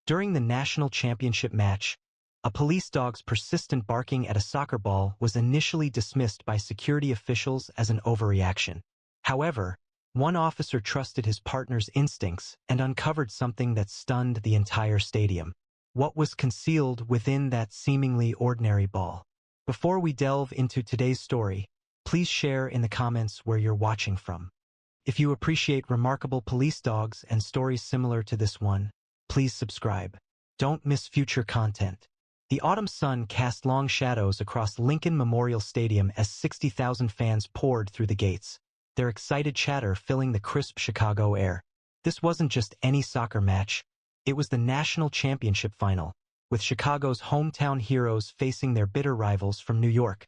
During the national championship match, a police dog's persistent barking at a soccer ball was initially dismissed by security officials as an overreaction. However, one officer trusted his partner's instincts and uncovered something that stunned the entire stadium. What was concealed within that seemingly ordinary ball? Before we delve into today's story, please share in the comments where you're watching from. If you appreciate remarkable police dogs and stories similar to this one, please subscribe. Don't miss future content. The autumn sun cast long shadows across Lincoln Memorial Stadium as 60,000 fans poured through the gates, their excited chatter filling the crisp Chicago air. This wasn't just any soccer match. It was the national championship final, with Chicago's hometown heroes facing their bitter rivals from New York.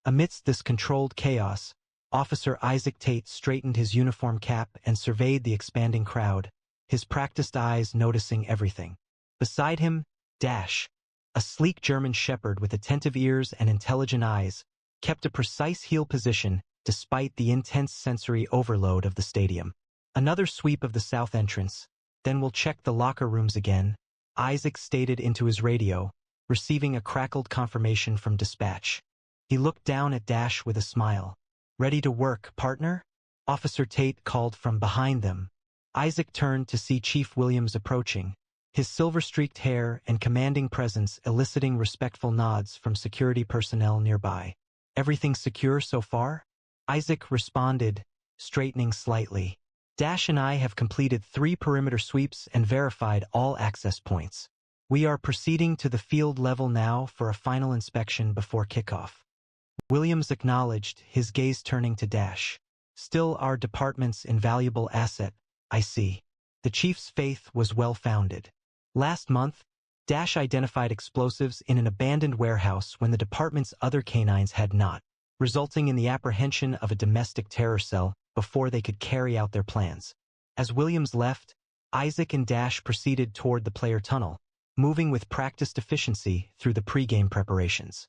Amidst this controlled chaos, Officer Isaac Tate straightened his uniform cap and surveyed the expanding crowd, his practiced eyes noticing everything. Beside him, Dash, a sleek German shepherd with attentive ears and intelligent eyes, kept a precise heel position despite the intense sensory overload of the stadium. Another sweep of the south entrance, then we'll check the locker rooms again, Isaac stated into his radio, receiving a crackled confirmation from dispatch. He looked down at Dash with a smile. "Ready to work, partner?" Officer Tate called from behind them. Isaac turned to see Chief Williams approaching, his silver-streaked hair and commanding presence eliciting respectful nods from security personnel nearby. "Everything secure so far?" Isaac responded, straightening slightly. "Dash and I have completed 3 perimeter sweeps and verified all access points. We are proceeding to the field level now for a final inspection before kickoff." Williams acknowledged, his gaze turning to Dash. "Still our department's invaluable asset, I see." The chief's faith was well-founded. Last month, Dash identified explosives in an abandoned warehouse when the department's other canines had not, resulting in the apprehension of a domestic terror cell before they could carry out their plans. As Williams left, Isaac and Dash proceeded toward the player tunnel, moving with practiced efficiency through the pre-game preparations.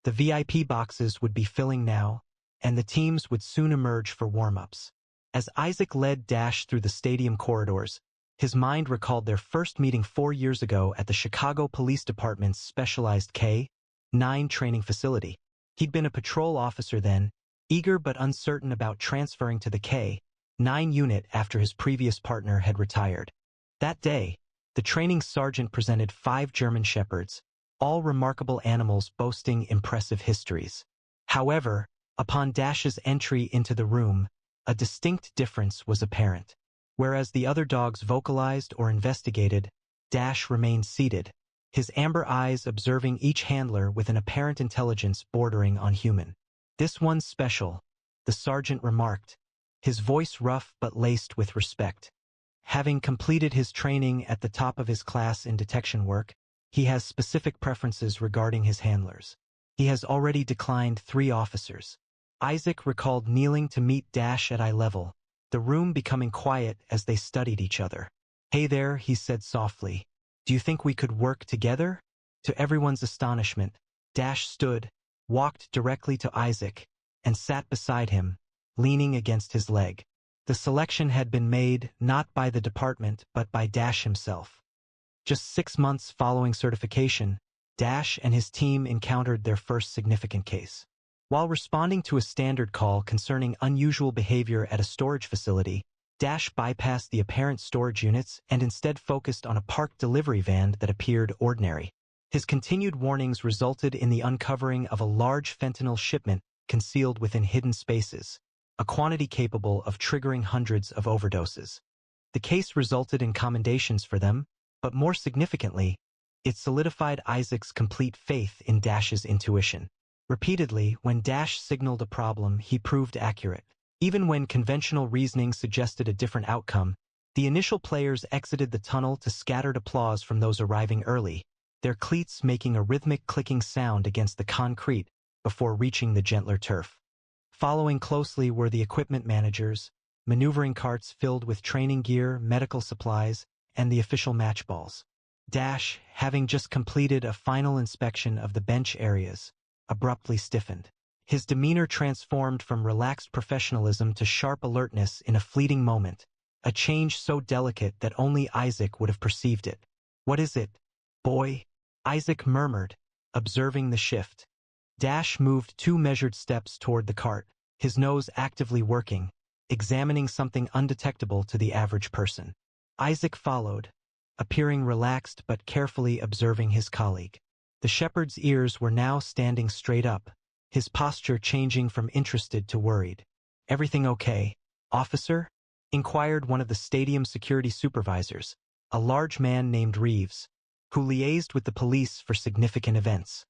The VIP boxes would be filling now, and the teams would soon emerge for warm-ups. As Isaac led Dash through the stadium corridors, his mind recalled their first meeting 4 years ago at the Chicago Police Department's specialized K-9 training facility. He'd been a patrol officer then, eager but uncertain about transferring to the K-9 unit after his previous partner had retired. That day, the training sergeant presented 5 German shepherds, all remarkable animals boasting impressive histories. However, upon Dash's entry into the room, a distinct difference was apparent. Whereas the other dogs vocalized or investigated, Dash remained seated, his amber eyes observing each handler with an apparent intelligence bordering on human. "This one's special," the sergeant remarked, his voice rough but laced with respect. Having completed his training at the top of his class in detection work, he has specific preferences regarding his handlers. He has already declined 3 officers. Isaac recalled kneeling to meet Dash at eye level, the room becoming quiet as they studied each other. "Hey there," he said softly. "Do you think we could work together?" To everyone's astonishment, Dash stood, walked directly to Isaac, and sat beside him, leaning against his leg. The selection had been made not by the department but by Dash himself. Just 6 months following certification, Dash and his team encountered their first significant case. While responding to a standard call concerning unusual behavior at a storage facility, Dash bypassed the apparent storage units and instead focused on a parked delivery van that appeared ordinary. His continued warnings resulted in the uncovering of a large fentanyl shipment concealed within hidden spaces, a quantity capable of triggering hundreds of overdoses. The case resulted in commendations for them, but more significantly, it solidified Isaac's complete faith in Dash's intuition. Repeatedly, when Dash signaled a problem, he proved accurate. Even when conventional reasoning suggested a different outcome, the initial players exited the tunnel to scattered applause from those arriving early, their cleats making a rhythmic clicking sound against the concrete before reaching the gentler turf. Following closely were the equipment managers, maneuvering carts filled with training gear, medical supplies, and the official match balls. Dash, having just completed a final inspection of the bench areas, abruptly stiffened. His demeanor transformed from relaxed professionalism to sharp alertness in a fleeting moment, a change so delicate that only Isaac would have perceived it. What is it, boy? Isaac murmured, observing the shift. Dash moved 2 measured steps toward the cart, his nose actively working, examining something undetectable to the average person. Isaac followed, appearing relaxed but carefully observing his colleague. The shepherd's ears were now standing straight up, his posture changing from interested to worried. "Everything okay, officer?" inquired one of the stadium security supervisors, a large man named Reeves, who liaised with the police for significant events.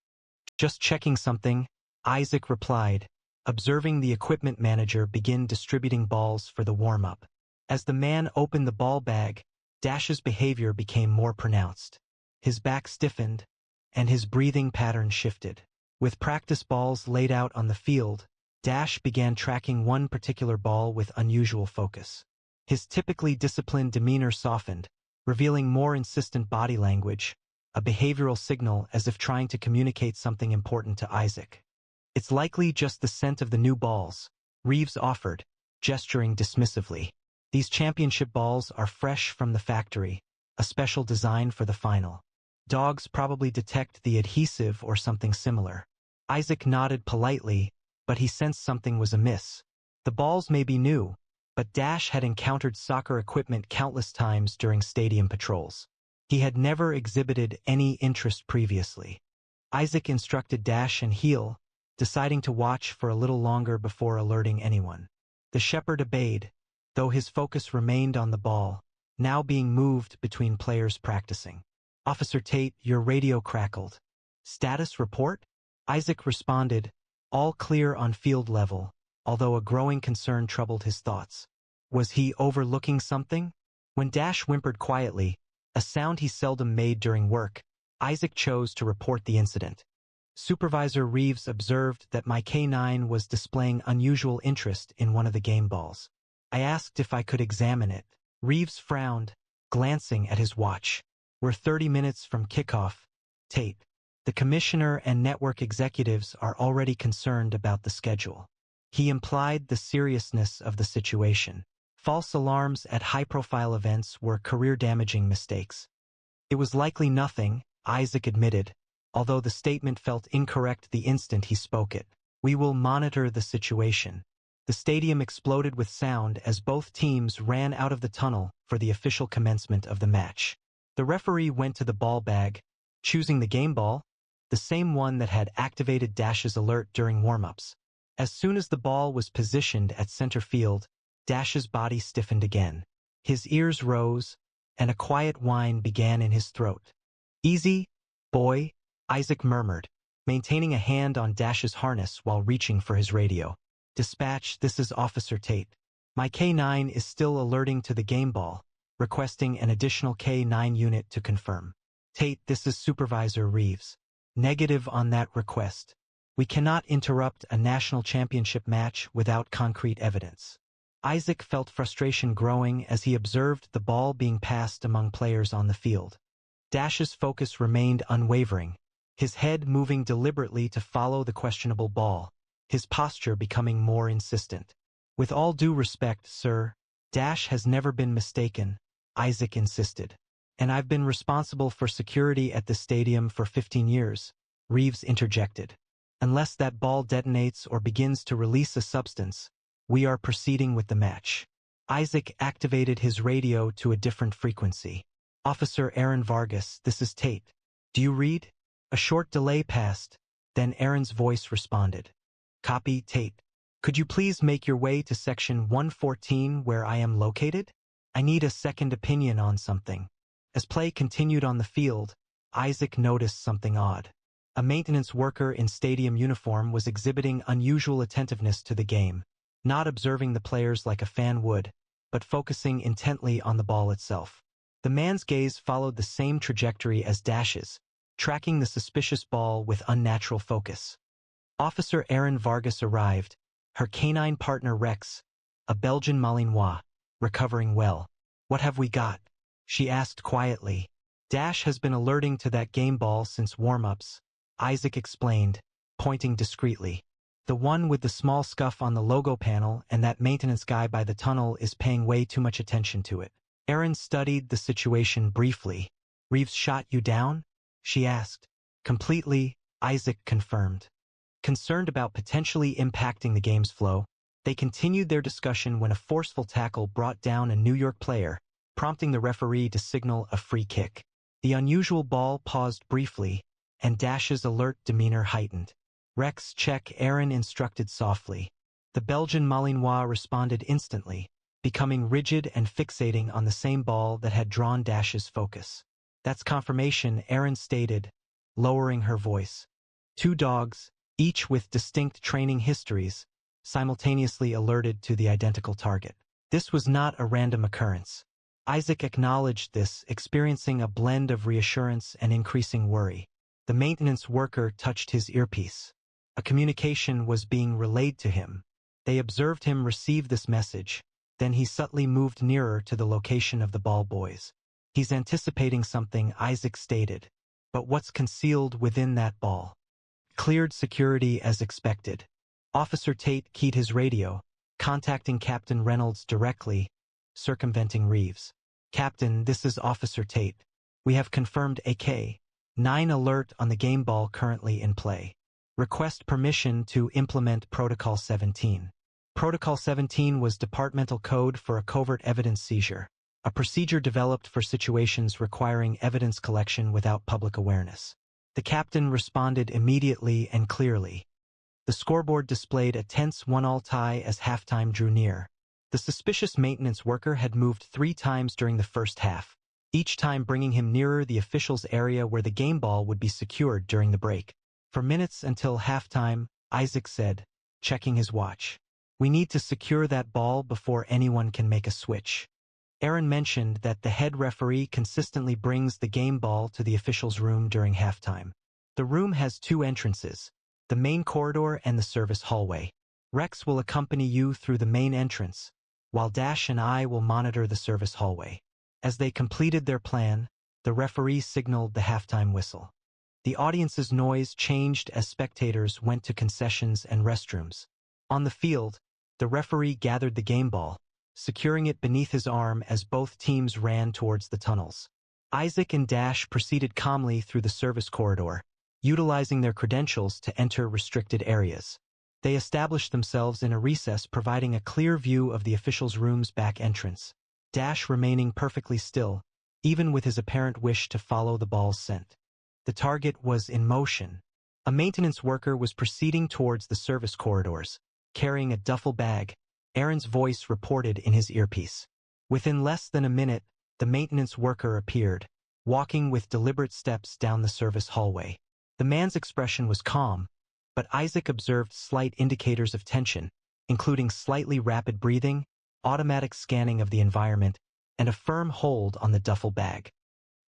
"Just checking something," Isaac replied, observing the equipment manager begin distributing balls for the warm-up. As the man opened the ball bag, Dash's behavior became more pronounced. His back stiffened, and his breathing pattern shifted. With practice balls laid out on the field, Dash began tracking one particular ball with unusual focus. His typically disciplined demeanor softened, revealing more insistent body language, a behavioral signal as if trying to communicate something important to Isaac. "It's likely just the scent of the new balls," Reeves offered, gesturing dismissively. "These championship balls are fresh from the factory, a special design for the final. Dogs probably detect the adhesive or something similar." Isaac nodded politely, but he sensed something was amiss. The balls may be new, but Dash had encountered soccer equipment countless times during stadium patrols. He had never exhibited any interest previously. Isaac instructed Dash and Heel, deciding to watch for a little longer before alerting anyone. The shepherd obeyed, though his focus remained on the ball, now being moved between players practicing. "Officer Tate, your radio crackled. Status report?" Isaac responded, all clear on field level, although a growing concern troubled his thoughts. Was he overlooking something? When Dash whimpered quietly, a sound he seldom made during work, Isaac chose to report the incident. "Supervisor Reeves observed that my K9 was displaying unusual interest in one of the game balls. I asked if I could examine it." Reeves frowned, glancing at his watch. "We're 30 minutes from kickoff, Tate. The commissioner and network executives are already concerned about the schedule." He implied the seriousness of the situation. False alarms at high-profile events were career-damaging mistakes. It was likely nothing, Isaac admitted, although the statement felt incorrect the instant he spoke it. "We will monitor the situation." The stadium exploded with sound as both teams ran out of the tunnel for the official commencement of the match. The referee went to the ball bag, choosing the game ball, the same one that had activated Dash's alert during warm-ups. As soon as the ball was positioned at center field, Dash's body stiffened again. His ears rose, and a quiet whine began in his throat. "Easy, boy," Isaac murmured, maintaining a hand on Dash's harness while reaching for his radio. "Dispatch, this is Officer Tate. My K9 is still alerting to the game ball, requesting an additional K9 unit to confirm." "Tate, this is Supervisor Reeves. Negative on that request. We cannot interrupt a national championship match without concrete evidence." Isaac felt frustration growing as he observed the ball being passed among players on the field. Dash's focus remained unwavering, his head moving deliberately to follow the questionable ball, his posture becoming more insistent. "With all due respect, sir, Dash has never been mistaken," Isaac insisted. "And I've been responsible for security at the stadium for 15 years, Reeves interjected. "Unless that ball detonates or begins to release a substance, we are proceeding with the match." Isaac activated his radio to a different frequency. "Officer Aaron Vargas, this is Tate. Do you read?" A short delay passed, then Aaron's voice responded. "Copy, Tate. Could you please make your way to section 114 where I am located? I need a second opinion on something." As play continued on the field, Isaac noticed something odd. A maintenance worker in stadium uniform was exhibiting unusual attentiveness to the game, not observing the players like a fan would, but focusing intently on the ball itself. The man's gaze followed the same trajectory as Dash's, tracking the suspicious ball with unnatural focus. Officer Aaron Vargas arrived, her canine partner Rex, a Belgian Malinois, recovering well. "What have we got?" she asked quietly. "Dash has been alerting to that game ball since warm-ups," Isaac explained, pointing discreetly. "The one with the small scuff on the logo panel and that maintenance guy by the tunnel is paying way too much attention to it." Aaron studied the situation briefly, Reeves shot you down? She asked. Completely, Isaac confirmed. Concerned about potentially impacting the game's flow, they continued their discussion when a forceful tackle brought down a New York player, prompting the referee to signal a free kick. The unusual ball paused briefly, and Dash's alert demeanor heightened. Rex, check, Aaron instructed softly. The Belgian Malinois responded instantly, becoming rigid and fixating on the same ball that had drawn Dash's focus. That's confirmation, Aaron stated, lowering her voice. Two dogs, each with distinct training histories, simultaneously alerted to the identical target. This was not a random occurrence. Isaac acknowledged this, experiencing a blend of reassurance and increasing worry. The maintenance worker touched his earpiece. A communication was being relayed to him. They observed him receive this message. Then he subtly moved nearer to the location of the ball boys. He's anticipating something, Isaac stated. But what's concealed within that ball? Cleared security as expected. Officer Tate keyed his radio, contacting Captain Reynolds directly, circumventing Reeves. Captain, this is Officer Tate. We have confirmed AK-9 alert on the game ball currently in play. Request permission to implement Protocol 17. Protocol 17 was departmental code for a covert evidence seizure, a procedure developed for situations requiring evidence collection without public awareness. The captain responded immediately and clearly. The scoreboard displayed a tense 1-1 tie as halftime drew near. The suspicious maintenance worker had moved 3 times during the first half, each time bringing him nearer the officials' area where the game ball would be secured during the break. For minutes until halftime, Isaac said, checking his watch. We need to secure that ball before anyone can make a switch. Aaron mentioned that the head referee consistently brings the game ball to the officials' room during halftime. The room has 2 entrances, the main corridor and the service hallway. Rex will accompany you through the main entrance, while Dash and I will monitor the service hallway. As they completed their plan, the referee signaled the halftime whistle. The audience's noise changed as spectators went to concessions and restrooms. On the field, the referee gathered the game ball, securing it beneath his arm as both teams ran towards the tunnels. Isaac and Dash proceeded calmly through the service corridor, utilizing their credentials to enter restricted areas. They established themselves in a recess, providing a clear view of the officials' room's back entrance, Dash remaining perfectly still, even with his apparent wish to follow the ball's scent. The target was in motion. A maintenance worker was proceeding towards the service corridors, carrying a duffel bag. Aaron's voice reported in his earpiece. Within less than a minute, the maintenance worker appeared, walking with deliberate steps down the service hallway. The man's expression was calm, but Isaac observed slight indicators of tension, including slightly rapid breathing, automatic scanning of the environment, and a firm hold on the duffel bag.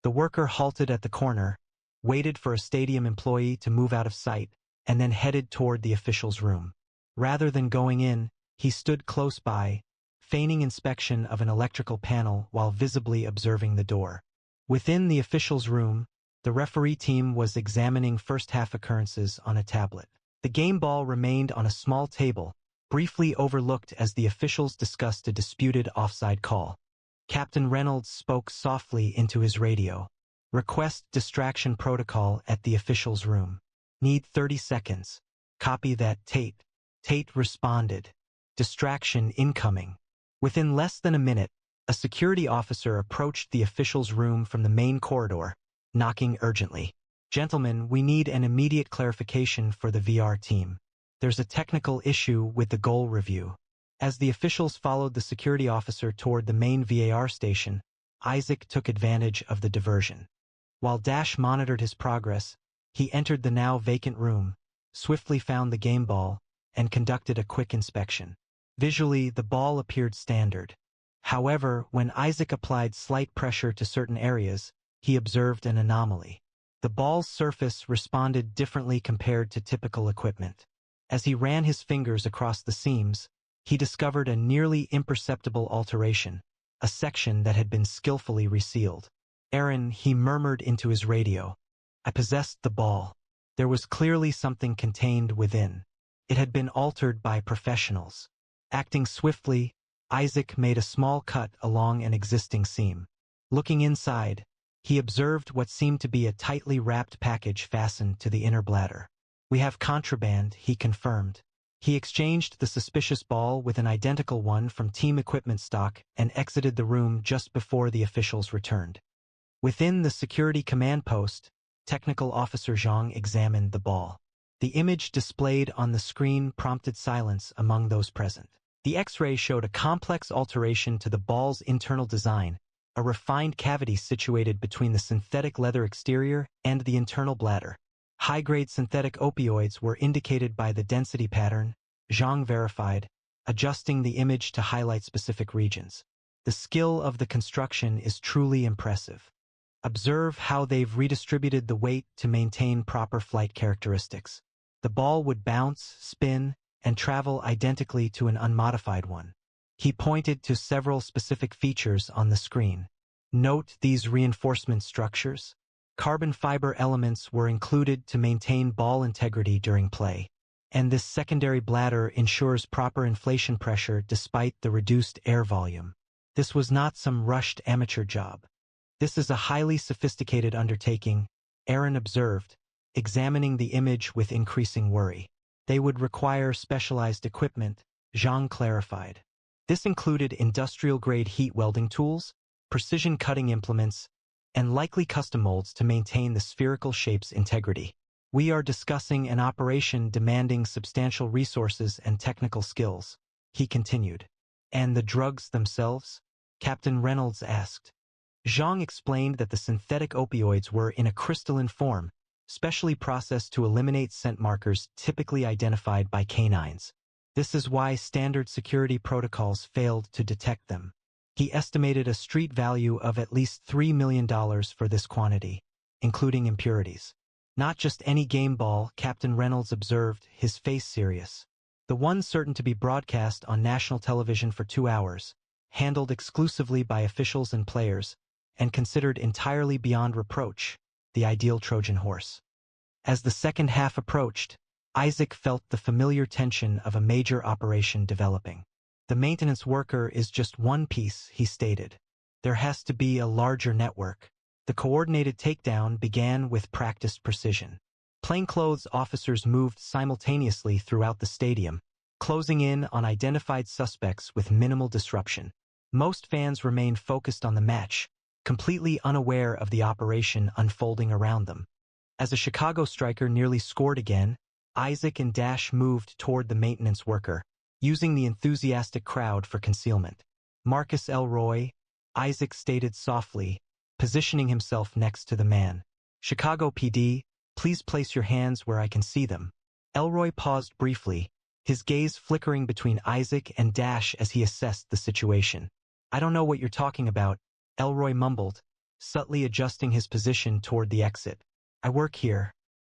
The worker halted at the corner, waited for a stadium employee to move out of sight, and then headed toward the official's room. Rather than going in, he stood close by, feigning inspection of an electrical panel while visibly observing the door. Within the official's room, the referee team was examining first-half occurrences on a tablet. The game ball remained on a small table, briefly overlooked as the officials discussed a disputed offside call. Captain Reynolds spoke softly into his radio. Request distraction protocol at the official's room. Need 30 seconds. Copy that, Tate. Tate responded. Distraction incoming. Within less than a minute, a security officer approached the official's room from the main corridor, knocking urgently. Gentlemen, we need an immediate clarification for the VR team. There's a technical issue with the goal review. As the officials followed the security officer toward the main VAR station, Isaac took advantage of the diversion. While Dash monitored his progress, he entered the now vacant room, swiftly found the game ball, and conducted a quick inspection. Visually, the ball appeared standard. However, when Isaac applied slight pressure to certain areas, he observed an anomaly. The ball's surface responded differently compared to typical equipment. As he ran his fingers across the seams, he discovered a nearly imperceptible alteration, a section that had been skillfully resealed. Aaron, he murmured into his radio. I possessed the ball. There was clearly something contained within. It had been altered by professionals. Acting swiftly, Isaac made a small cut along an existing seam. Looking inside, He observed what seemed to be a tightly wrapped package fastened to the inner bladder. "We have contraband," he confirmed. He exchanged the suspicious ball with an identical one from team equipment stock and exited the room just before the officials returned. Within the security command post, Technical Officer Zhang examined the ball. The image displayed on the screen prompted silence among those present. The X-ray showed a complex alteration to the ball's internal design, a refined cavity situated between the synthetic leather exterior and the internal bladder. High-grade synthetic opioids were indicated by the density pattern, Zhang verified, adjusting the image to highlight specific regions. The skill of the construction is truly impressive. Observe how they've redistributed the weight to maintain proper flight characteristics. The ball would bounce, spin, and travel identically to an unmodified one. He pointed to several specific features on the screen. Note these reinforcement structures. Carbon fiber elements were included to maintain ball integrity during play, and this secondary bladder ensures proper inflation pressure despite the reduced air volume. This was not some rushed amateur job. This is a highly sophisticated undertaking, Aaron observed, examining the image with increasing worry. They would require specialized equipment, Zhang clarified. This included industrial-grade heat welding tools, precision cutting implements, and likely custom molds to maintain the spherical shape's integrity. We are discussing an operation demanding substantial resources and technical skills, he continued. And the drugs themselves? Captain Reynolds asked. Zhang explained that the synthetic opioids were in a crystalline form, specially processed to eliminate scent markers typically identified by canines. This is why standard security protocols failed to detect them. He estimated a street value of at least $3 million for this quantity, including impurities. Not just any game ball, Captain Reynolds observed, his face serious. The one certain to be broadcast on national television for 2 hours, handled exclusively by officials and players, and considered entirely beyond reproach, the ideal Trojan horse. As the second half approached, Isaac felt the familiar tension of a major operation developing. The maintenance worker is just one piece, he stated. There has to be a larger network. The coordinated takedown began with practiced precision. Plainclothes officers moved simultaneously throughout the stadium, closing in on identified suspects with minimal disruption. Most fans remained focused on the match, completely unaware of the operation unfolding around them. As a Chicago striker nearly scored again, Isaac and Dash moved toward the maintenance worker, using the enthusiastic crowd for concealment. "Marcus Elroy," Isaac stated softly, positioning himself next to the man. "Chicago PD, please place your hands where I can see them." Elroy paused briefly, his gaze flickering between Isaac and Dash as he assessed the situation. "I don't know what you're talking about," Elroy mumbled, subtly adjusting his position toward the exit. "I work here.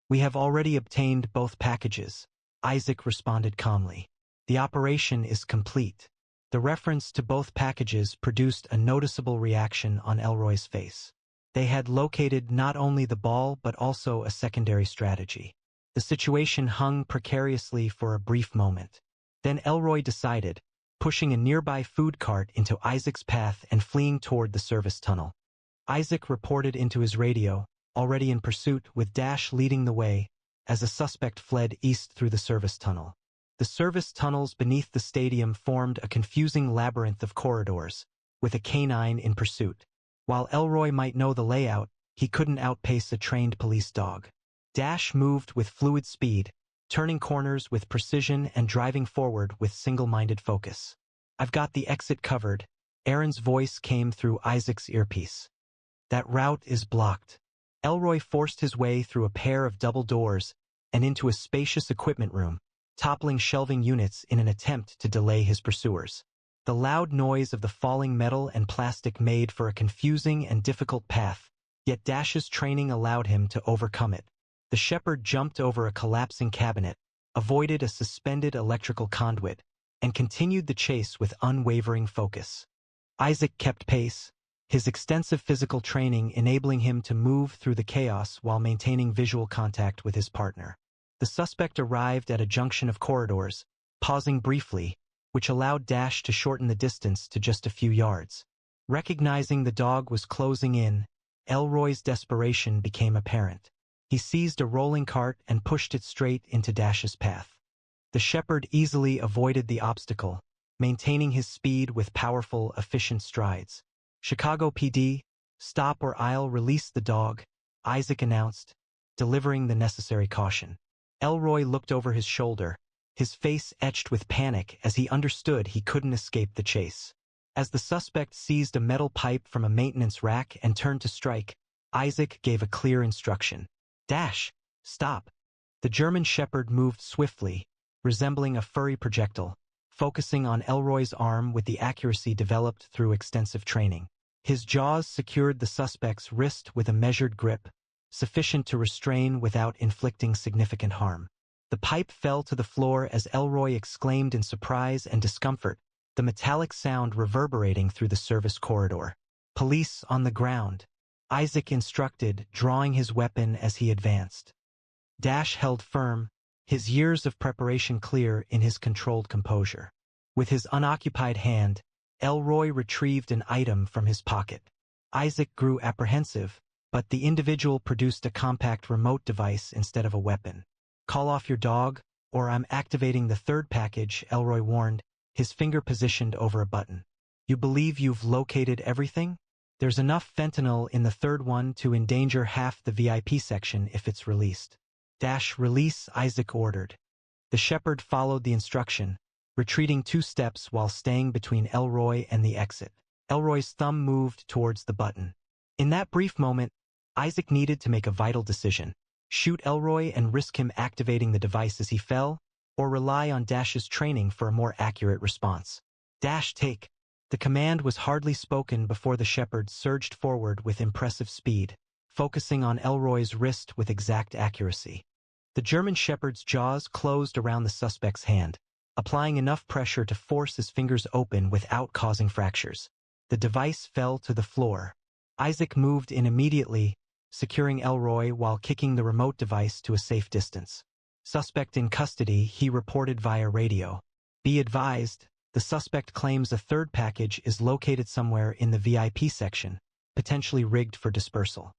We have already obtained both packages," Isaac responded calmly. "The operation is complete." The reference to both packages produced a noticeable reaction on Elroy's face. They had located not only the ball but also a secondary strategy. The situation hung precariously for a brief moment. Then Elroy decided, pushing a nearby food cart into Isaac's path and fleeing toward the service tunnel. Isaac reported into his radio, already in pursuit with Dash leading the way, as a suspect fled east through the service tunnel. The service tunnels beneath the stadium formed a confusing labyrinth of corridors, with a canine in pursuit. While Elroy might know the layout, he couldn't outpace a trained police dog. Dash moved with fluid speed, turning corners with precision and driving forward with single-minded focus. "I've got the exit covered," Aaron's voice came through Isaac's earpiece. "That route is blocked." Elroy forced his way through a pair of double doors and into a spacious equipment room, toppling shelving units in an attempt to delay his pursuers. The loud noise of the falling metal and plastic made for a confusing and difficult path, yet Dash's training allowed him to overcome it. The shepherd jumped over a collapsing cabinet, avoided a suspended electrical conduit, and continued the chase with unwavering focus. Isaac kept pace, his extensive physical training enabling him to move through the chaos while maintaining visual contact with his partner. The suspect arrived at a junction of corridors, pausing briefly, which allowed Dash to shorten the distance to just a few yards. Recognizing the dog was closing in, Elroy's desperation became apparent. He seized a rolling cart and pushed it straight into Dash's path. The shepherd easily avoided the obstacle, maintaining his speed with powerful, efficient strides. "Chicago PD, stop or I'll release the dog," Isaac announced, delivering the necessary caution. Elroy looked over his shoulder, his face etched with panic as he understood he couldn't escape the chase. As the suspect seized a metal pipe from a maintenance rack and turned to strike, Isaac gave a clear instruction. "Dash, stop." The German shepherd moved swiftly, resembling a furry projectile, focusing on Elroy's arm with the accuracy developed through extensive training. His jaws secured the suspect's wrist with a measured grip, sufficient to restrain without inflicting significant harm. The pipe fell to the floor as Elroy exclaimed in surprise and discomfort, the metallic sound reverberating through the service corridor. "Police on the ground," Isaac instructed, drawing his weapon as he advanced. Dash held firm, his years of preparation clear in his controlled composure. With his unoccupied hand, Elroy retrieved an item from his pocket. Isaac grew apprehensive, but the individual produced a compact remote device instead of a weapon. "Call off your dog, or I'm activating the third package," Elroy warned, his finger positioned over a button. "You believe you've located everything? There's enough fentanyl in the third one to endanger half the VIP section if it's released." "Dash, release," Isaac ordered. The shepherd followed the instruction, retreating 2 steps while staying between Elroy and the exit. Elroy's thumb moved towards the button. In that brief moment, Isaac needed to make a vital decision: shoot Elroy and risk him activating the device as he fell, or rely on Dash's training for a more accurate response. "Dash, take." The command was hardly spoken before the shepherd surged forward with impressive speed, focusing on Elroy's wrist with exact accuracy. The German shepherd's jaws closed around the suspect's hand, applying enough pressure to force his fingers open without causing fractures. The device fell to the floor. Isaac moved in immediately, securing Elroy while kicking the remote device to a safe distance. "Suspect in custody," he reported via radio. "Be advised, the suspect claims a third package is located somewhere in the VIP section, potentially rigged for dispersal."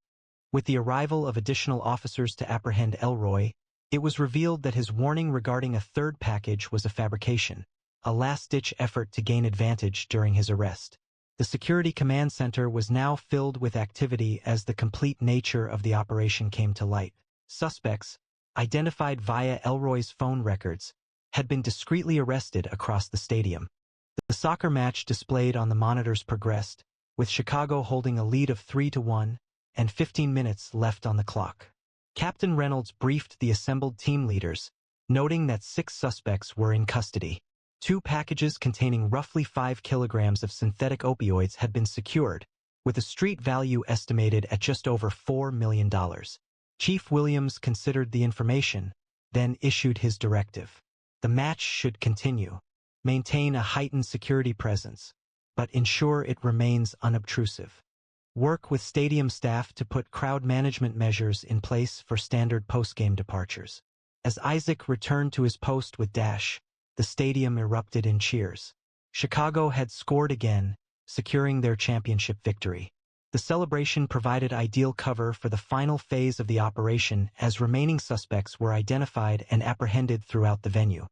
With the arrival of additional officers to apprehend Elroy, it was revealed that his warning regarding a third package was a fabrication, a last-ditch effort to gain advantage during his arrest. The Security Command Center was now filled with activity as the complete nature of the operation came to light. Suspects, identified via Elroy's phone records, had been discreetly arrested across the stadium. The soccer match displayed on the monitors progressed, with Chicago holding a lead of 3-1 and 15 minutes left on the clock. Captain Reynolds briefed the assembled team leaders, noting that 6 suspects were in custody. 2 packages containing roughly 5 kilograms of synthetic opioids had been secured, with a street value estimated at just over $4 million. Chief Williams considered the information, then issued his directive. The match should continue, maintain a heightened security presence, but ensure it remains unobtrusive. Work with stadium staff to put crowd management measures in place for standard postgame departures. As Isaac returned to his post with Dash, the stadium erupted in cheers. Chicago had scored again, securing their championship victory. The celebration provided ideal cover for the final phase of the operation as remaining suspects were identified and apprehended throughout the venue.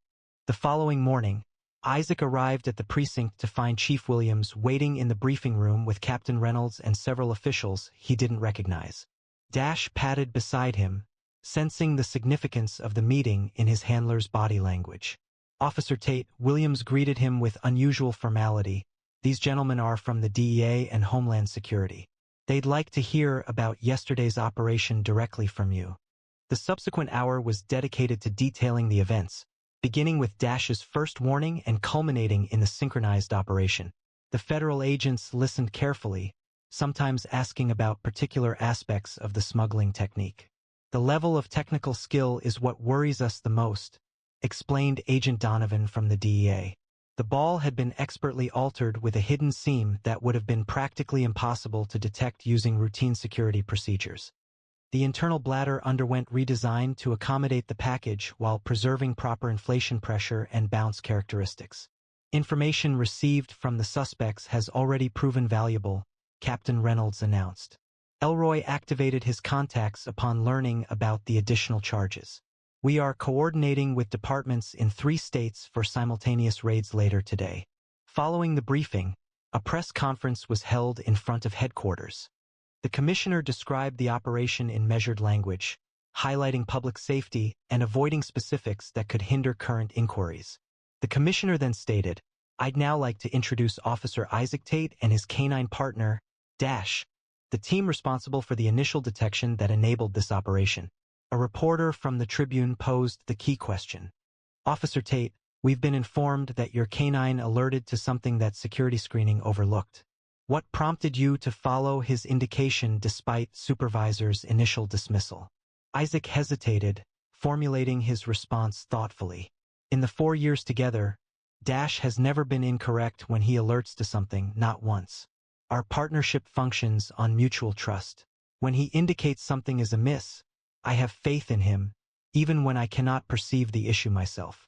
The following morning, Isaac arrived at the precinct to find Chief Williams waiting in the briefing room with Captain Reynolds and several officials he didn't recognize. Dash padded beside him, sensing the significance of the meeting in his handler's body language. "Officer Tate," Williams greeted him with unusual formality. "These gentlemen are from the DEA and Homeland Security. They'd like to hear about yesterday's operation directly from you." The subsequent hour was dedicated to detailing the events, beginning with Dash's first warning and culminating in the synchronized operation. The federal agents listened carefully, sometimes asking about particular aspects of the smuggling technique. "The level of technical skill is what worries us the most," explained Agent Donovan from the DEA. The ball had been expertly altered with a hidden seam that would have been practically impossible to detect using routine security procedures. The internal bladder underwent redesign to accommodate the package while preserving proper inflation pressure and bounce characteristics. "Information received from the suspects has already proven valuable," Captain Reynolds announced. Elroy activated his contacts upon learning about the additional charges. We are coordinating with departments in 3 states for simultaneous raids later today. Following the briefing, a press conference was held in front of headquarters. The commissioner described the operation in measured language, highlighting public safety and avoiding specifics that could hinder current inquiries. The commissioner then stated, "I'd now like to introduce Officer Isaac Tate and his canine partner, Dash, the team responsible for the initial detection that enabled this operation." A reporter from the Tribune posed the key question. "Officer Tate, we've been informed that your canine alerted to something that security screening overlooked. What prompted you to follow his indication despite supervisor's initial dismissal?" Isaac hesitated, formulating his response thoughtfully. "In the 4 years together, Dash has never been incorrect when he alerts to something, not once. Our partnership functions on mutual trust. When he indicates something is amiss, I have faith in him, even when I cannot perceive the issue myself."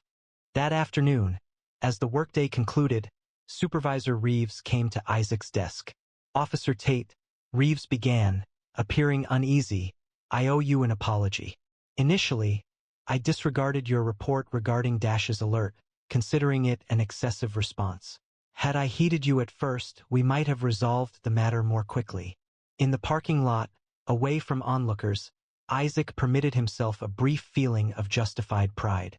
That afternoon, as the workday concluded, Supervisor Reeves came to Isaac's desk. "Officer Tate," Reeves began, appearing uneasy, "I owe you an apology. Initially, I disregarded your report regarding Dash's alert, considering it an excessive response. Had I heeded you at first, we might have resolved the matter more quickly." In the parking lot, away from onlookers, Isaac permitted himself a brief feeling of justified pride.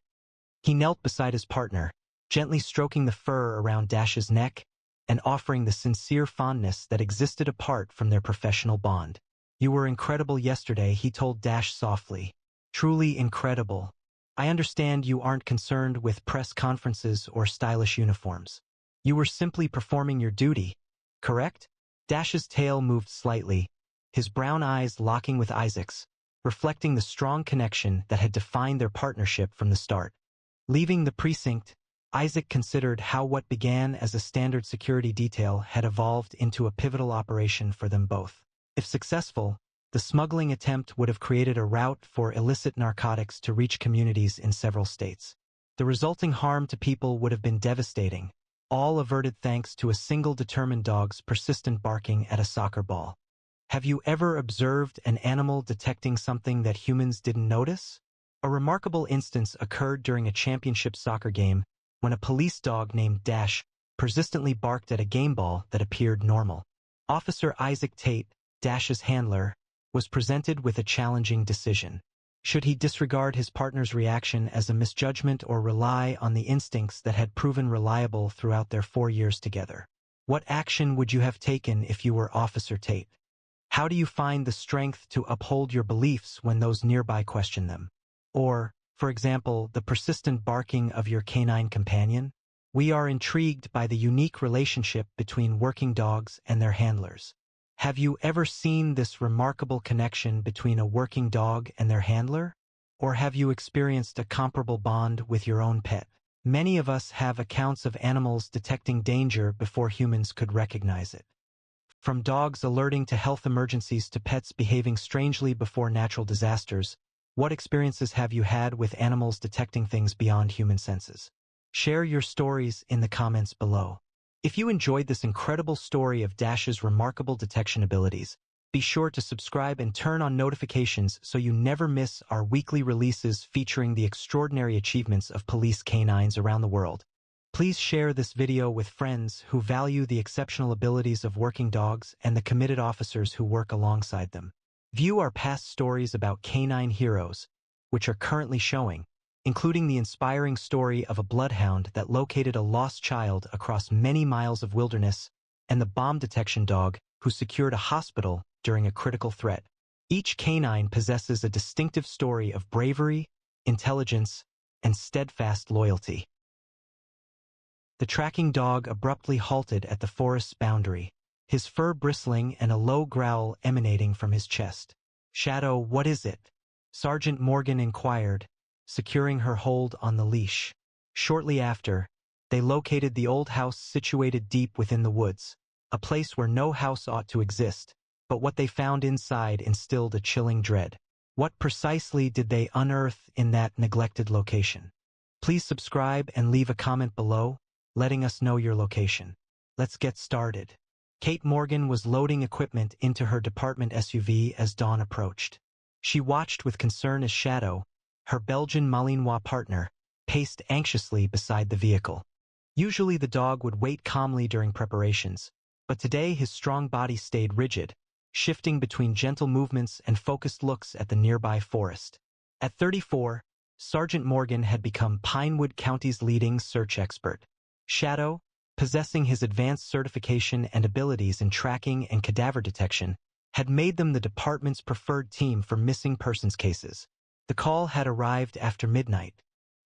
He knelt beside his partner, gently stroking the fur around Dash's neck and offering the sincere fondness that existed apart from their professional bond. "You were incredible yesterday," he told Dash softly. "Truly incredible. I understand you aren't concerned with press conferences or stylish uniforms. You were simply performing your duty, correct?" Dash's tail moved slightly, his brown eyes locking with Isaac's, reflecting the strong connection that had defined their partnership from the start. Leaving the precinct, Isaac considered how what began as a standard security detail had evolved into a pivotal operation for them both. If successful, the smuggling attempt would have created a route for illicit narcotics to reach communities in several states. The resulting harm to people would have been devastating, all averted thanks to a single determined dog's persistent barking at a soccer ball. Have you ever observed an animal detecting something that humans didn't notice? A remarkable instance occurred during a championship soccer game when a police dog named Dash persistently barked at a game ball that appeared normal. Officer Isaac Tate, Dash's handler, was presented with a challenging decision. Should he disregard his partner's reaction as a misjudgment or rely on the instincts that had proven reliable throughout their 4 years together? What action would you have taken if you were Officer Tate? How do you find the strength to uphold your beliefs when those nearby question them? Or, for example, the persistent barking of your canine companion? We are intrigued by the unique relationship between working dogs and their handlers. Have you ever seen this remarkable connection between a working dog and their handler? Or have you experienced a comparable bond with your own pet? Many of us have accounts of animals detecting danger before humans could recognize it. From dogs alerting to health emergencies to pets behaving strangely before natural disasters, what experiences have you had with animals detecting things beyond human senses? Share your stories in the comments below. If you enjoyed this incredible story of Dash's remarkable detection abilities, be sure to subscribe and turn on notifications so you never miss our weekly releases featuring the extraordinary achievements of police canines around the world. Please share this video with friends who value the exceptional abilities of working dogs and the committed officers who work alongside them. View our past stories about canine heroes, which are currently showing, including the inspiring story of a bloodhound that located a lost child across many miles of wilderness, and the bomb detection dog who secured a hospital during a critical threat. Each canine possesses a distinctive story of bravery, intelligence, and steadfast loyalty. The tracking dog abruptly halted at the forest's boundary, his fur bristling and a low growl emanating from his chest. "Shadow, what is it?" Sergeant Morgan inquired, securing her hold on the leash. Shortly after, they located the old house situated deep within the woods, a place where no house ought to exist, but what they found inside instilled a chilling dread. What precisely did they unearth in that neglected location? Please subscribe and leave a comment below, letting us know your location. Let's get started. Kate Morgan was loading equipment into her department SUV as dawn approached. She watched with concern as Shadow, her Belgian Malinois partner, paced anxiously beside the vehicle. Usually the dog would wait calmly during preparations, but today his strong body stayed rigid, shifting between gentle movements and focused looks at the nearby forest. At 34, Sergeant Morgan had become Pinewood County's leading search expert. Shadow, possessing his advanced certification and abilities in tracking and cadaver detection, had made them the department's preferred team for missing persons cases. The call had arrived after midnight.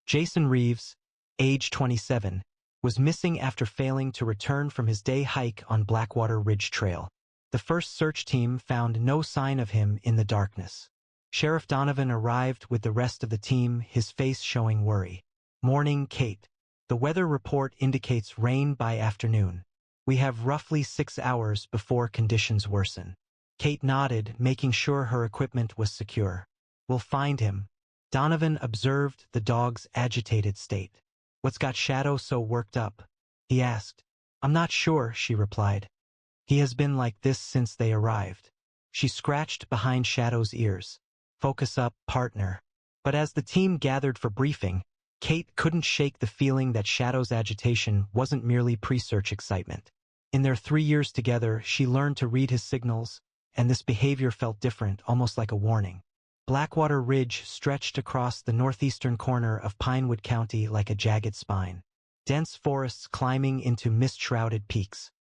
Jason Reeves, age 27, was missing after failing to return from his day hike on Blackwater Ridge Trail. The first search team found no sign of him in the darkness. Sheriff Donovan arrived with the rest of the team, his face showing worry. "Morning, Kate. The weather report indicates rain by afternoon. We have roughly 6 hours before conditions worsen." Kate nodded, making sure her equipment was secure. "We'll find him." Donovan observed the dog's agitated state. "What's got Shadow so worked up?" he asked. "I'm not sure," she replied. "He has been like this since they arrived." She scratched behind Shadow's ears. "Focus up, partner." But as the team gathered for briefing, Kate couldn't shake the feeling that Shadow's agitation wasn't merely pre-search excitement. In their 3 years together, she learned to read his signals, and this behavior felt different, almost like a warning. Blackwater Ridge stretched across the northeastern corner of Pinewood County like a jagged spine, dense forests climbing into mist-shrouded peaks.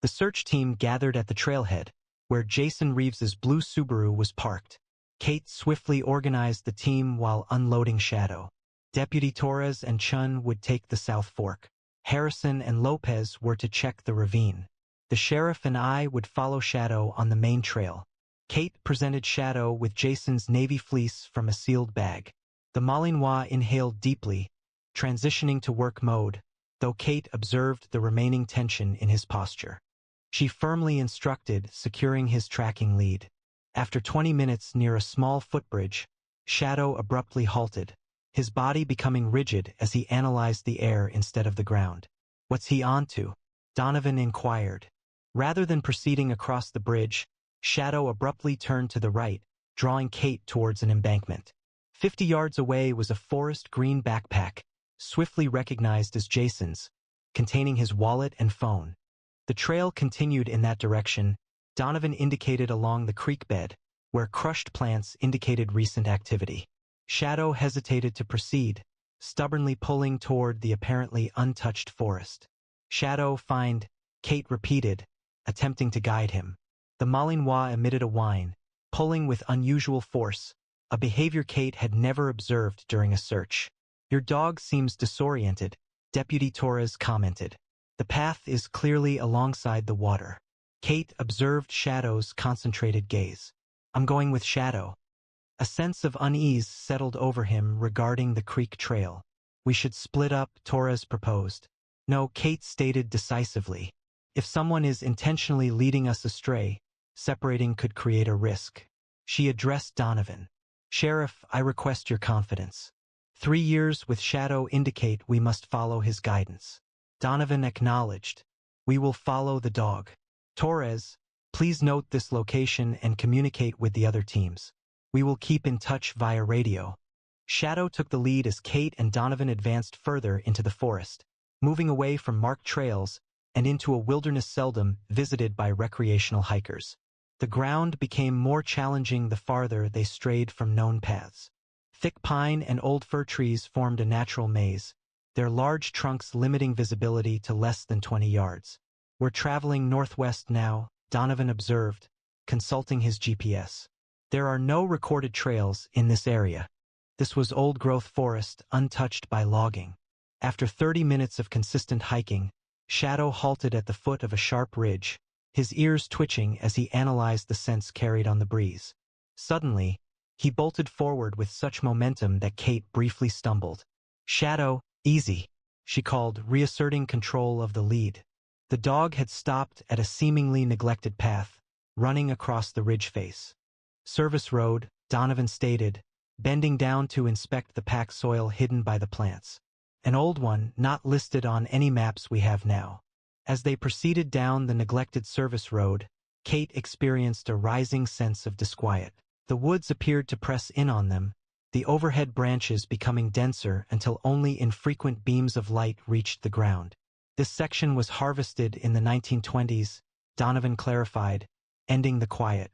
The search team gathered at the trailhead, where Jason Reeves's blue Subaru was parked. Kate swiftly organized the team while unloading Shadow. Deputy Torres and Chun would take the South Fork. Harrison and Lopez were to check the ravine. The sheriff and I would follow Shadow on the main trail. Kate presented Shadow with Jason's navy fleece from a sealed bag. The Malinois inhaled deeply, transitioning to work mode, though Kate observed the remaining tension in his posture. She firmly instructed, securing his tracking lead. After 20 minutes near a small footbridge, Shadow abruptly halted, his body becoming rigid as he analyzed the air instead of the ground. "What's he on to?" Donovan inquired. Rather than proceeding across the bridge, Shadow abruptly turned to the right, drawing Kate towards an embankment. 50 yards away was a forest green backpack, swiftly recognized as Jason's, containing his wallet and phone. The trail continued in that direction. Donovan indicated along the creek bed, where crushed plants indicated recent activity. Shadow hesitated to proceed, stubbornly pulling toward the apparently untouched forest. "Shadow, find," Kate repeated, attempting to guide him. The Malinois emitted a whine, pulling with unusual force, a behavior Kate had never observed during a search. "Your dog seems disoriented," Deputy Torres commented. "The path is clearly alongside the water." Kate observed Shadow's concentrated gaze. "I'm going with Shadow." A sense of unease settled over him regarding the creek trail. "We should split up," Torres proposed. "No," Kate stated decisively. "If someone is intentionally leading us astray, separating could create a risk." She addressed Donovan. "Sheriff, I request your confidence. 3 years with Shadow indicate we must follow his guidance." Donovan acknowledged. "We will follow the dog." "Torres, please note this location and communicate with the other teams. We will keep in touch via radio." Shadow took the lead as Kate and Donovan advanced further into the forest, moving away from marked trails and into a wilderness seldom visited by recreational hikers. The ground became more challenging the farther they strayed from known paths. Thick pine and old fir trees formed a natural maze, their large trunks limiting visibility to less than 20 yards. "We're traveling northwest now," Donovan observed, consulting his GPS. "There are no recorded trails in this area." This was old-growth forest, untouched by logging. After 30 minutes of consistent hiking, Shadow halted at the foot of a sharp ridge, his ears twitching as he analyzed the scents carried on the breeze. Suddenly, he bolted forward with such momentum that Kate briefly stumbled. "Shadow, easy," she called, reasserting control of the lead. The dog had stopped at a seemingly neglected path, running across the ridge face. "Service road," Donovan stated, bending down to inspect the packed soil hidden by the plants. "An old one, not listed on any maps we have now." As they proceeded down the neglected service road, Kate experienced a rising sense of disquiet. The woods appeared to press in on them, the overhead branches becoming denser until only infrequent beams of light reached the ground. This section was harvested in the 1920s, Donovan clarified, ending the quiet.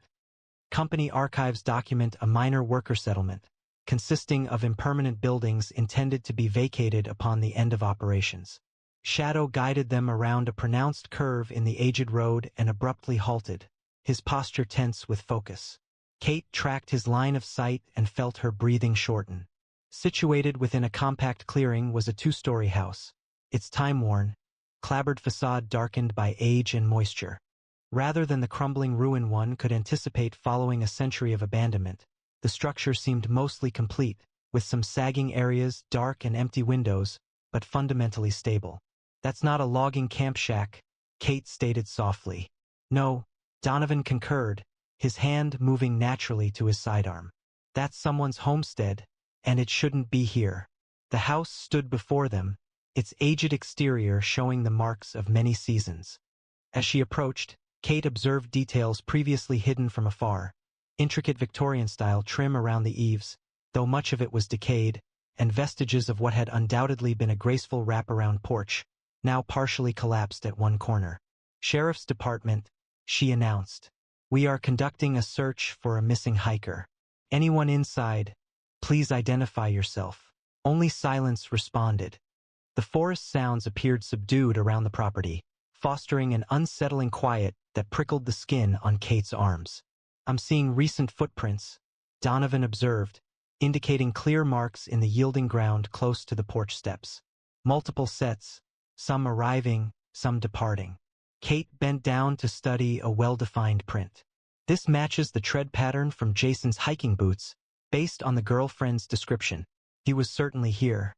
Company archives document a minor worker settlement, consisting of impermanent buildings intended to be vacated upon the end of operations. Shadow guided them around a pronounced curve in the aged road and abruptly halted, his posture tense with focus. Kate tracked his line of sight and felt her breathing shorten. Situated within a compact clearing was a two-story house, its time-worn, clapboard facade darkened by age and moisture. Rather than the crumbling ruin one could anticipate following a century of abandonment, the structure seemed mostly complete, with some sagging areas, dark and empty windows, but fundamentally stable. "That's not a logging camp shack," Kate stated softly. "No," Donovan concurred, his hand moving naturally to his sidearm. "That's someone's homestead, and it shouldn't be here." The house stood before them, its aged exterior showing the marks of many seasons. As she approached, Kate observed details previously hidden from afar. Intricate Victorian-style trim around the eaves, though much of it was decayed, and vestiges of what had undoubtedly been a graceful wraparound porch, now partially collapsed at one corner. "Sheriff's Department," she announced. "We are conducting a search for a missing hiker. Anyone inside, please identify yourself." Only silence responded. The forest sounds appeared subdued around the property, fostering an unsettling quiet that prickled the skin on Kate's arms. "I'm seeing recent footprints," Donovan observed, indicating clear marks in the yielding ground close to the porch steps. "Multiple sets, some arriving, some departing." Kate bent down to study a well-defined print. "This matches the tread pattern from Jason's hiking boots, based on the girlfriend's description. He was certainly here."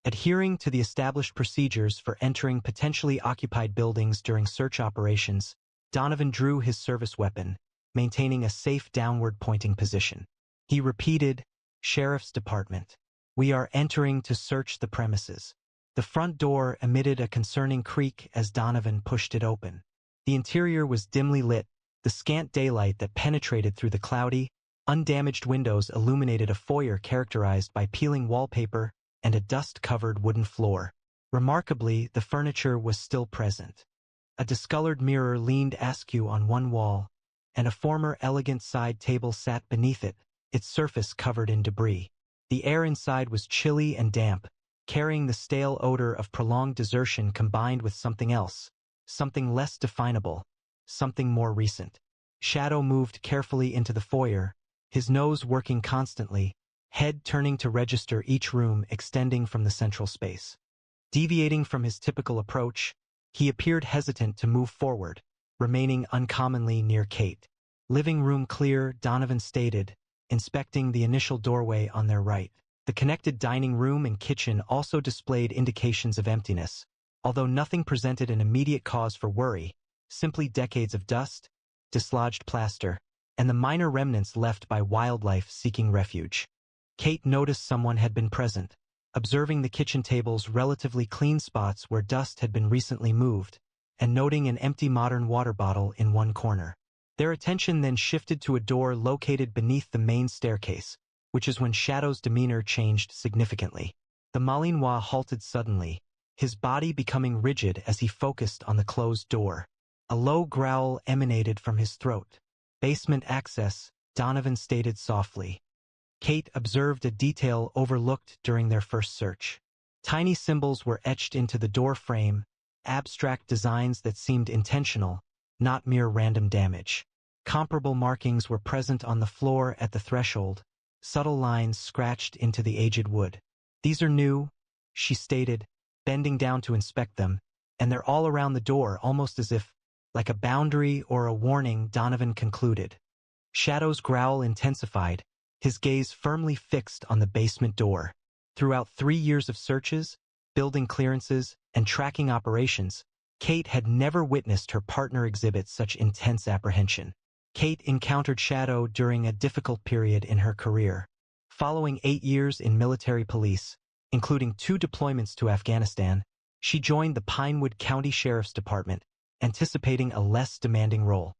Adhering to the established procedures for entering potentially occupied buildings during search operations, Donovan drew his service weapon, maintaining a safe downward-pointing position. He repeated, "Sheriff's Department. We are entering to search the premises." The front door emitted a concerning creak as Donovan pushed it open. The interior was dimly lit, the scant daylight that penetrated through the cloudy, undamaged windows illuminated a foyer characterized by peeling wallpaper and a dust-covered wooden floor. Remarkably, the furniture was still present. A discolored mirror leaned askew on one wall, and a former elegant side table sat beneath it, its surface covered in debris. The air inside was chilly and damp, carrying the stale odor of prolonged desertion combined with something else, something less definable, something more recent. Shadow moved carefully into the foyer, his nose working constantly, head turning to register each room extending from the central space. Deviating from his typical approach, he appeared hesitant to move forward, remaining uncommonly near Kate. "Living room clear," Donovan stated, inspecting the initial doorway on their right. The connected dining room and kitchen also displayed indications of emptiness, although nothing presented an immediate cause for worry, simply decades of dust, dislodged plaster, and the minor remnants left by wildlife seeking refuge. Kate noticed someone had been present, observing the kitchen table's relatively clean spots where dust had been recently moved, and noting an empty modern water bottle in one corner. Their attention then shifted to a door located beneath the main staircase, which is when Shadow's demeanor changed significantly. The Malinois halted suddenly, his body becoming rigid as he focused on the closed door. A low growl emanated from his throat. "Basement access," Donovan stated softly. Kate observed a detail overlooked during their first search. Tiny symbols were etched into the door frame, abstract designs that seemed intentional, not mere random damage. Comparable markings were present on the floor at the threshold, subtle lines scratched into the aged wood. "These are new," she stated, bending down to inspect them, "and they're all around the door, almost as if, like a boundary or a warning," Donovan concluded. Shadow's growl intensified, his gaze firmly fixed on the basement door. Throughout 3 years of searches, building clearances, and tracking operations, Kate had never witnessed her partner exhibit such intense apprehension. Kate encountered Shadow during a difficult period in her career. Following 8 years in military police, including 2 deployments to Afghanistan, She joined the Pinewood County Sheriff's Department, anticipating a less demanding role.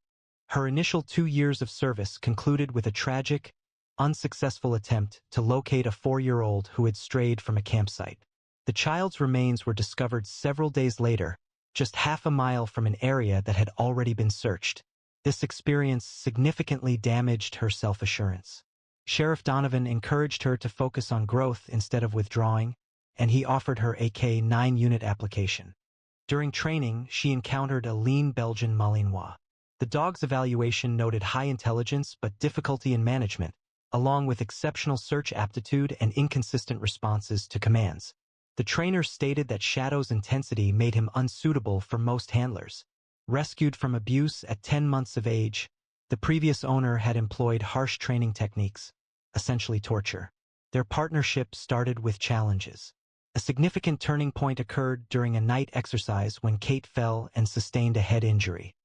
Her initial 2 years of service concluded with a tragic, unsuccessful attempt to locate a 4-year-old who had strayed from a campsite. The child's remains were discovered several days later, just half a mile from an area that had already been searched. This experience significantly damaged her self-assurance. Sheriff Donovan encouraged her to focus on growth instead of withdrawing, and he offered her a K-9 unit application. During training, she encountered a lean Belgian Malinois. The dog's evaluation noted high intelligence but difficulty in management, along with exceptional search aptitude and inconsistent responses to commands. The trainer stated that Shadow's intensity made him unsuitable for most handlers. Rescued from abuse at 10 months of age, the previous owner had employed harsh training techniques, essentially torture. Their partnership started with challenges. A significant turning point occurred during a night exercise when Kate fell and sustained a head injury.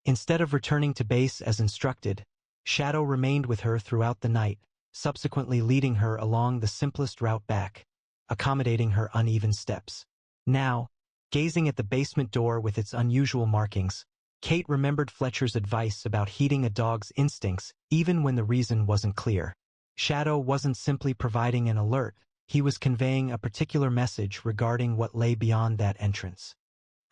Instead of returning to base as instructed, Shadow remained with her throughout the night, subsequently leading her along the simplest route back, accommodating her uneven steps. Now, gazing at the basement door with its unusual markings, Kate remembered Fletcher's advice about heeding a dog's instincts even when the reason wasn't clear. Shadow wasn't simply providing an alert, he was conveying a particular message regarding what lay beyond that entrance.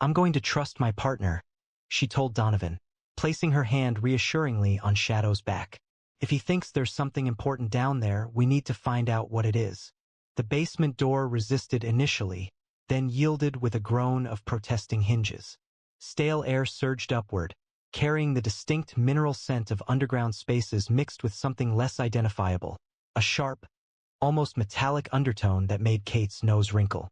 "I'm going to trust my partner," she told Donovan, placing her hand reassuringly on Shadow's back. "If he thinks there's something important down there, we need to find out what it is." The basement door resisted initially, then yielded with a groan of protesting hinges. Stale air surged upward, carrying the distinct mineral scent of underground spaces mixed with something less identifiable, a sharp, almost metallic undertone that made Kate's nose wrinkle.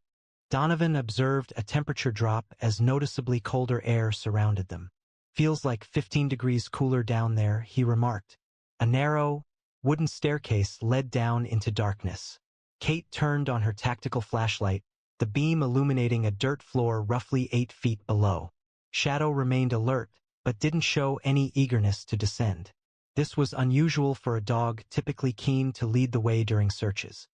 Donovan observed a temperature drop as noticeably colder air surrounded them. "Feels like 15 degrees cooler down there," he remarked. A narrow, wooden staircase led down into darkness. Kate turned on her tactical flashlight, the beam illuminating a dirt floor roughly 8 feet below. Shadow remained alert, but didn't show any eagerness to descend. This was unusual for a dog typically keen to lead the way during searches.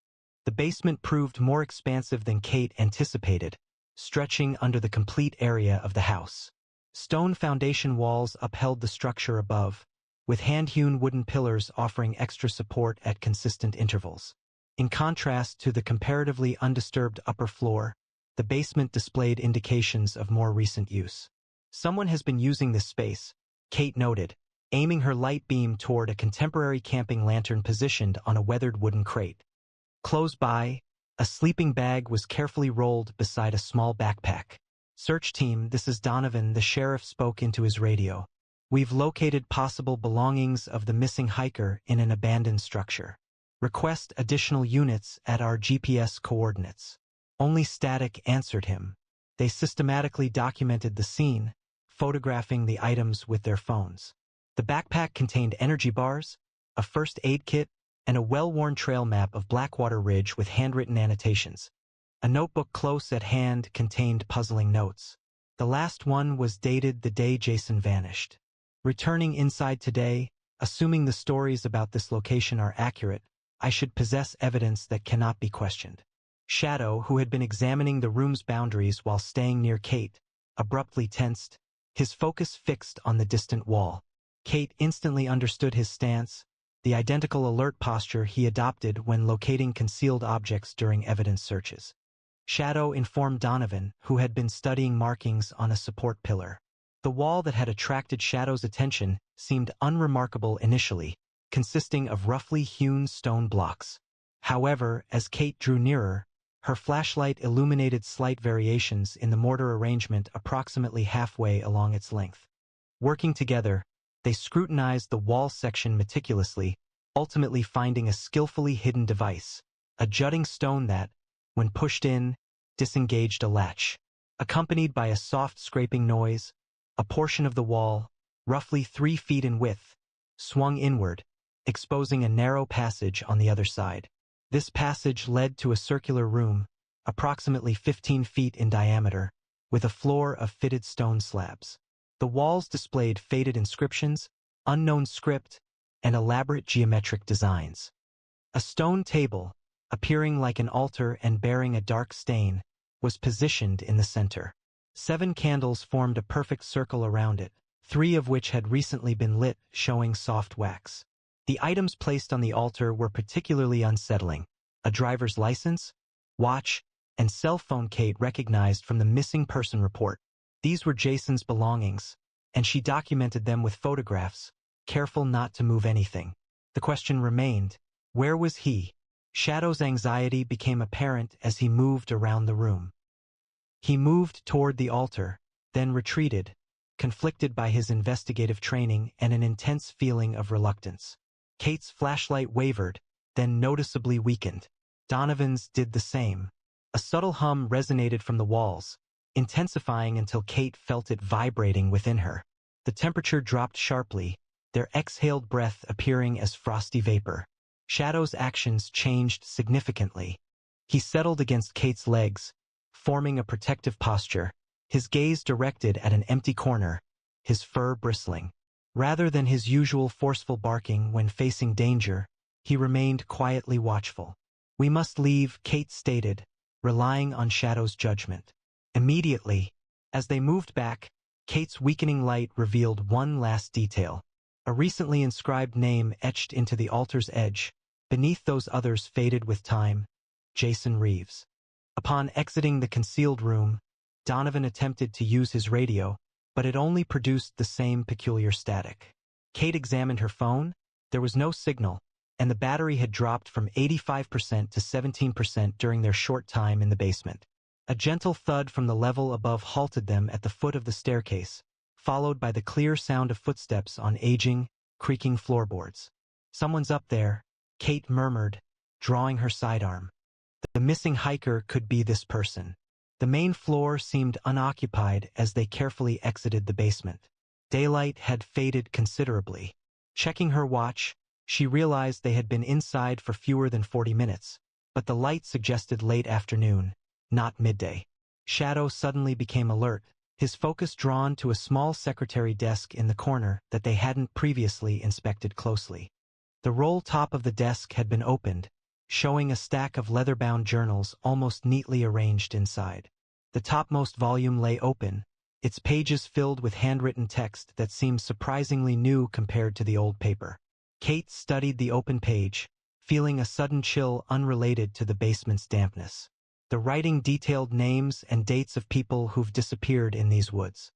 The basement proved more expansive than Kate anticipated, stretching under the complete area of the house. Stone foundation walls upheld the structure above, with hand-hewn wooden pillars offering extra support at consistent intervals. In contrast to the comparatively undisturbed upper floor, the basement displayed indications of more recent use. "Someone has been using this space," Kate noted, aiming her light beam toward a contemporary camping lantern positioned on a weathered wooden crate. Close by, a sleeping bag was carefully rolled beside a small backpack. "Search team, this is Donovan," the sheriff spoke into his radio. "We've located possible belongings of the missing hiker in an abandoned structure. Request additional units at our GPS coordinates." Only Static answered him. They systematically documented the scene, photographing the items with their phones. The backpack contained energy bars, a first aid kit, and a well-worn trail map of Blackwater Ridge with handwritten annotations. A notebook close at hand contained puzzling notes. The last one was dated the day Jason vanished. "Returning inside today, assuming the stories about this location are accurate, I should possess evidence that cannot be questioned." Shadow, who had been examining the room's boundaries while staying near Kate, abruptly tensed, his focus fixed on the distant wall. Kate instantly understood his stance, the identical alert posture he adopted when locating concealed objects during evidence searches. Shadow informed Donovan, who had been studying markings on a support pillar. The wall that had attracted Shadow's attention seemed unremarkable initially, consisting of roughly hewn stone blocks. However, as Kate drew nearer, her flashlight illuminated slight variations in the mortar arrangement approximately halfway along its length. Working together, they scrutinized the wall section meticulously, ultimately finding a skillfully hidden device, a jutting stone that, when pushed in, disengaged a latch. Accompanied by a soft scraping noise, a portion of the wall, roughly 3 feet in width, swung inward, exposing a narrow passage on the other side. This passage led to a circular room, approximately 15 feet in diameter, with a floor of fitted stone slabs. The walls displayed faded inscriptions, unknown script, and elaborate geometric designs. A stone table, appearing like an altar and bearing a dark stain, was positioned in the center. 7 candles formed a perfect circle around it, 3 of which had recently been lit, showing soft wax. The items placed on the altar were particularly unsettling: a driver's license, watch, and cell phone Kate recognized from the missing person report. These were Jason's belongings, and she documented them with photographs, careful not to move anything. The question remained, where was he? Shadow's anxiety became apparent as he moved around the room. He moved toward the altar, then retreated, conflicted by his investigative training and an intense feeling of reluctance. Kate's flashlight wavered, then noticeably weakened. Donovan's did the same. A subtle hum resonated from the walls, intensifying until Kate felt it vibrating within her. The temperature dropped sharply, their exhaled breath appearing as frosty vapor. Shadow's actions changed significantly. He settled against Kate's legs, forming a protective posture, his gaze directed at an empty corner, his fur bristling. Rather than his usual forceful barking when facing danger, he remained quietly watchful. "We must leave," Kate stated, relying on Shadow's judgment. Immediately, as they moved back, Kate's weakening light revealed one last detail: a recently inscribed name etched into the altar's edge. Beneath those others faded with time: Jason Reeves. Upon exiting the concealed room, Donovan attempted to use his radio, but it only produced the same peculiar static. Kate examined her phone. There was no signal, and the battery had dropped from 85% to 17% during their short time in the basement. A gentle thud from the level above halted them at the foot of the staircase, followed by the clear sound of footsteps on aging, creaking floorboards. "Someone's up there," Kate murmured, drawing her sidearm. The missing hiker could be this person. The main floor seemed unoccupied as they carefully exited the basement. Daylight had faded considerably. Checking her watch, she realized they had been inside for fewer than 40 minutes, but the light suggested late afternoon, not midday. Shadow suddenly became alert, his focus drawn to a small secretary desk in the corner that they hadn't previously inspected closely. The roll top of the desk had been opened, showing a stack of leather-bound journals almost neatly arranged inside. The topmost volume lay open, its pages filled with handwritten text that seemed surprisingly new compared to the old paper. Kate studied the open page, feeling a sudden chill unrelated to the basement's dampness. The writing detailed names and dates of people who've disappeared in these woods.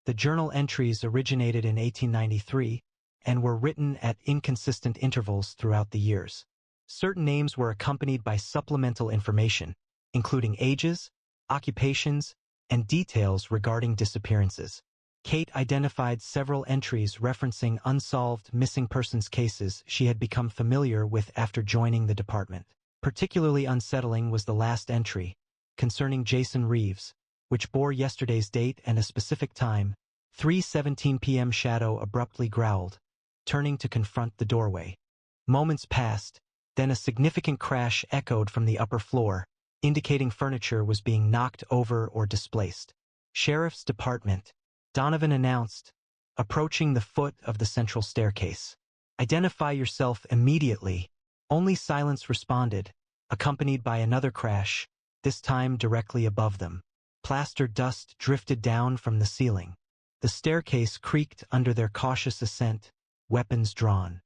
The journal entries originated in 1893 and were written at inconsistent intervals throughout the years. Certain names were accompanied by supplemental information, including ages, occupations, and details regarding disappearances. Kate identified several entries referencing unsolved missing persons cases she had become familiar with after joining the department. Particularly unsettling was the last entry, concerning Jason Reeves, which bore yesterday's date and a specific time. 3:17 p.m. Shadow abruptly growled, turning to confront the doorway. Moments passed, then a significant crash echoed from the upper floor, indicating furniture was being knocked over or displaced. "Sheriff's Department," Donovan announced, approaching the foot of the central staircase. "Identify yourself immediately." Only silence responded, accompanied by another crash, this time directly above them. Plaster dust drifted down from the ceiling. The staircase creaked under their cautious ascent, weapons drawn.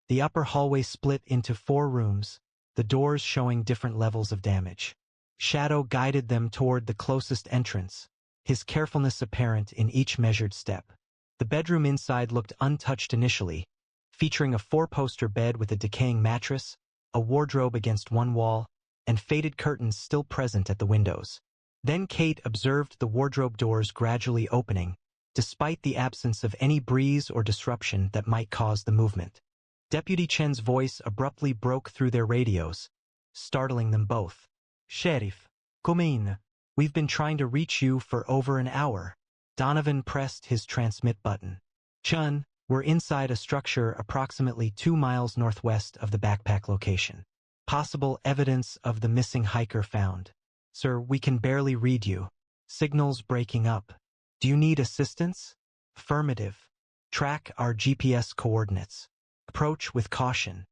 The upper hallway split into 4 rooms, the doors showing different levels of damage. Shadow guided them toward the closest entrance, his carefulness apparent in each measured step. The bedroom inside looked untouched initially, featuring a 4-poster bed with a decaying mattress, a wardrobe against one wall, and faded curtains still present at the windows. Then Kate observed the wardrobe doors gradually opening, despite the absence of any breeze or disruption that might cause the movement. Deputy Chen's voice abruptly broke through their radios, startling them both. "Sheriff, come in. We've been trying to reach you for over an hour." Donovan pressed his transmit button. "Chun, we're inside a structure approximately 2 miles northwest of the backpack location. Possible evidence of the missing hiker found. Sir, we can barely read you. Signals breaking up. Do you need assistance?" "Affirmative. Track our GPS coordinates. Approach with caution."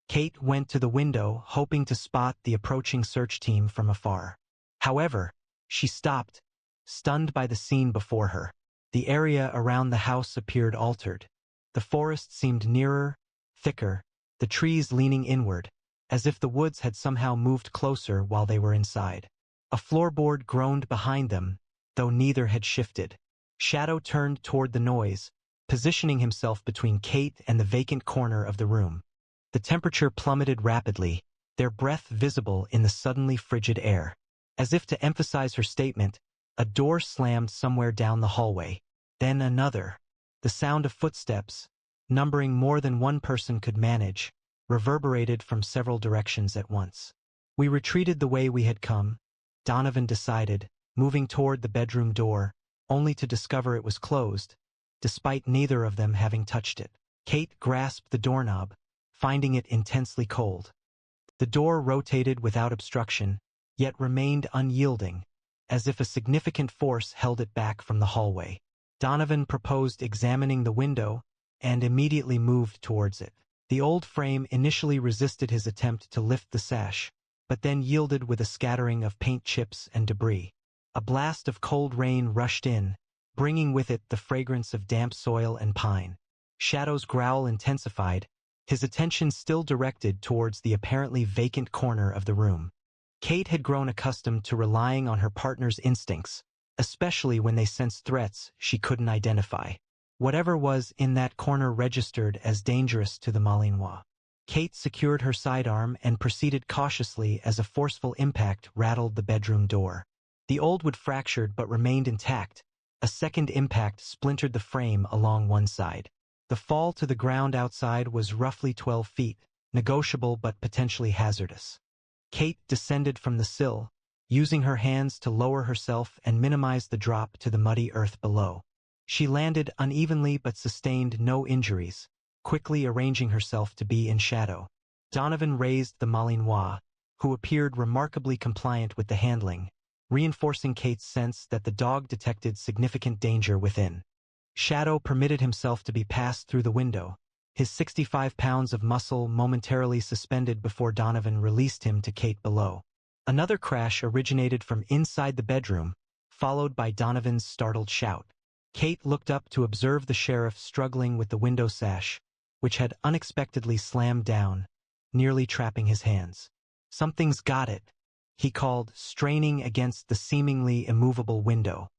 Kate went to the window, hoping to spot the approaching search team from afar. However, She stopped, stunned by the scene before her. The area around the house appeared altered. The forest seemed nearer, thicker, the trees leaning inward, as if the woods had somehow moved closer while they were inside. A floorboard groaned behind them, though neither had shifted. Shadow turned toward the noise, positioning himself between Kate and the vacant corner of the room. The temperature plummeted rapidly, their breath visible in the suddenly frigid air. As if to emphasize her statement, a door slammed somewhere down the hallway. Then another. The sound of footsteps, numbering more than one person could manage, reverberated from several directions at once. We retreated the way we had come, Donovan decided, moving toward the bedroom door, only to discover it was closed, despite neither of them having touched it. Kate grasped the doorknob, finding it intensely cold. The door rotated without obstruction, yet remained unyielding, as if a significant force held it back from the hallway. Donovan proposed examining the window, and immediately moved towards it. The old frame initially resisted his attempt to lift the sash, but then yielded with a scattering of paint chips and debris. A blast of cold rain rushed in, bringing with it the fragrance of damp soil and pine. Shadow's growl intensified, his attention still directed towards the apparently vacant corner of the room. Kate had grown accustomed to relying on her partner's instincts, especially when they sensed threats she couldn't identify. Whatever was in that corner registered as dangerous to the Malinois. Kate secured her sidearm and proceeded cautiously as a forceful impact rattled the bedroom door. The old wood fractured but remained intact. A second impact splintered the frame along one side. The fall to the ground outside was roughly 12 feet, negotiable but potentially hazardous. Kate descended from the sill, using her hands to lower herself and minimize the drop to the muddy earth below. She landed unevenly but sustained no injuries, quickly arranging herself to be in shadow. Donovan raised the Malinois, who appeared remarkably compliant with the handling, reinforcing Kate's sense that the dog detected significant danger within. Shadow permitted himself to be passed through the window, his 65 pounds of muscle momentarily suspended before Donovan released him to Kate below. Another crash originated from inside the bedroom, followed by Donovan's startled shout. Kate looked up to observe the sheriff struggling with the window sash, which had unexpectedly slammed down, nearly trapping his hands. "Something's got it," he called, straining against the seemingly immovable window.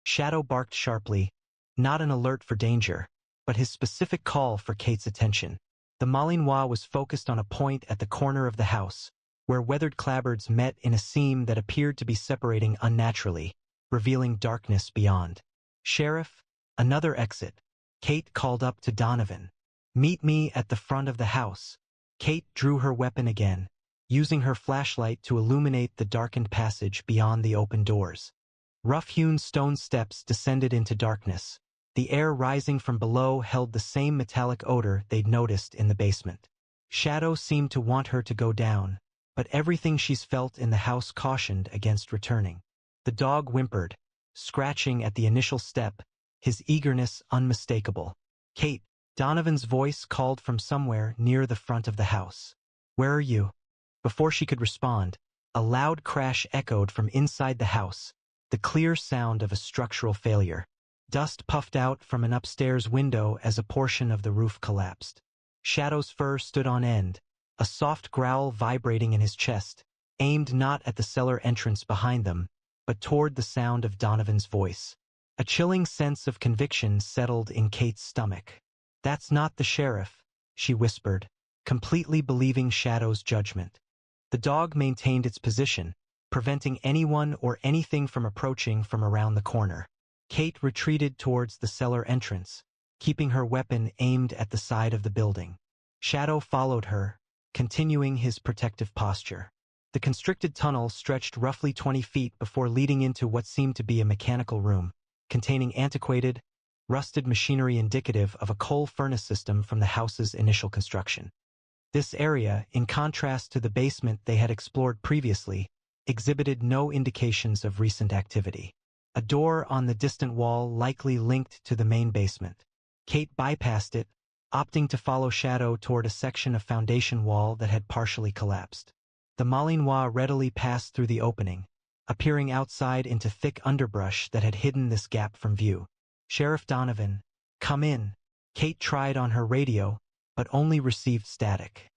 Shadow barked sharply, not an alert for danger, but his specific call for Kate's attention. The Malinois was focused on a point at the corner of the house, where weathered clapboards met in a seam that appeared to be separating unnaturally, revealing darkness beyond. "Sheriff, another exit," Kate called up to Donovan. "Meet me at the front of the house." Kate drew her weapon again, using her flashlight to illuminate the darkened passage beyond the open doors. Rough-hewn stone steps descended into darkness. The air rising from below held the same metallic odor they'd noticed in the basement. Shadow seemed to want her to go down, but everything she's felt in the house cautioned against returning. The dog whimpered, scratching at the initial step, his eagerness unmistakable. "Kate," Donovan's voice called from somewhere near the front of the house. "Where are you?" Before she could respond, a loud crash echoed from inside the house, the clear sound of a structural failure. Dust puffed out from an upstairs window as a portion of the roof collapsed. Shadow's fur stood on end, a soft growl vibrating in his chest, aimed not at the cellar entrance behind them, but toward the sound of Donovan's voice. A chilling sense of conviction settled in Kate's stomach. "That's not the sheriff," she whispered, completely believing Shadow's judgment. The dog maintained its position, preventing anyone or anything from approaching from around the corner. Kate retreated towards the cellar entrance, keeping her weapon aimed at the side of the building. Shadow followed her, continuing his protective posture. The constricted tunnel stretched roughly 20 feet before leading into what seemed to be a mechanical room, containing antiquated, rusted machinery indicative of a coal furnace system from the house's initial construction. This area, in contrast to the basement they had explored previously, exhibited no indications of recent activity. A door on the distant wall likely linked to the main basement. Kate bypassed it, opting to follow Shadow toward a section of foundation wall that had partially collapsed. The Malinois readily passed through the opening, appearing outside into thick underbrush that had hidden this gap from view. "Sheriff Donovan, come in." Kate tried on her radio, but only received static.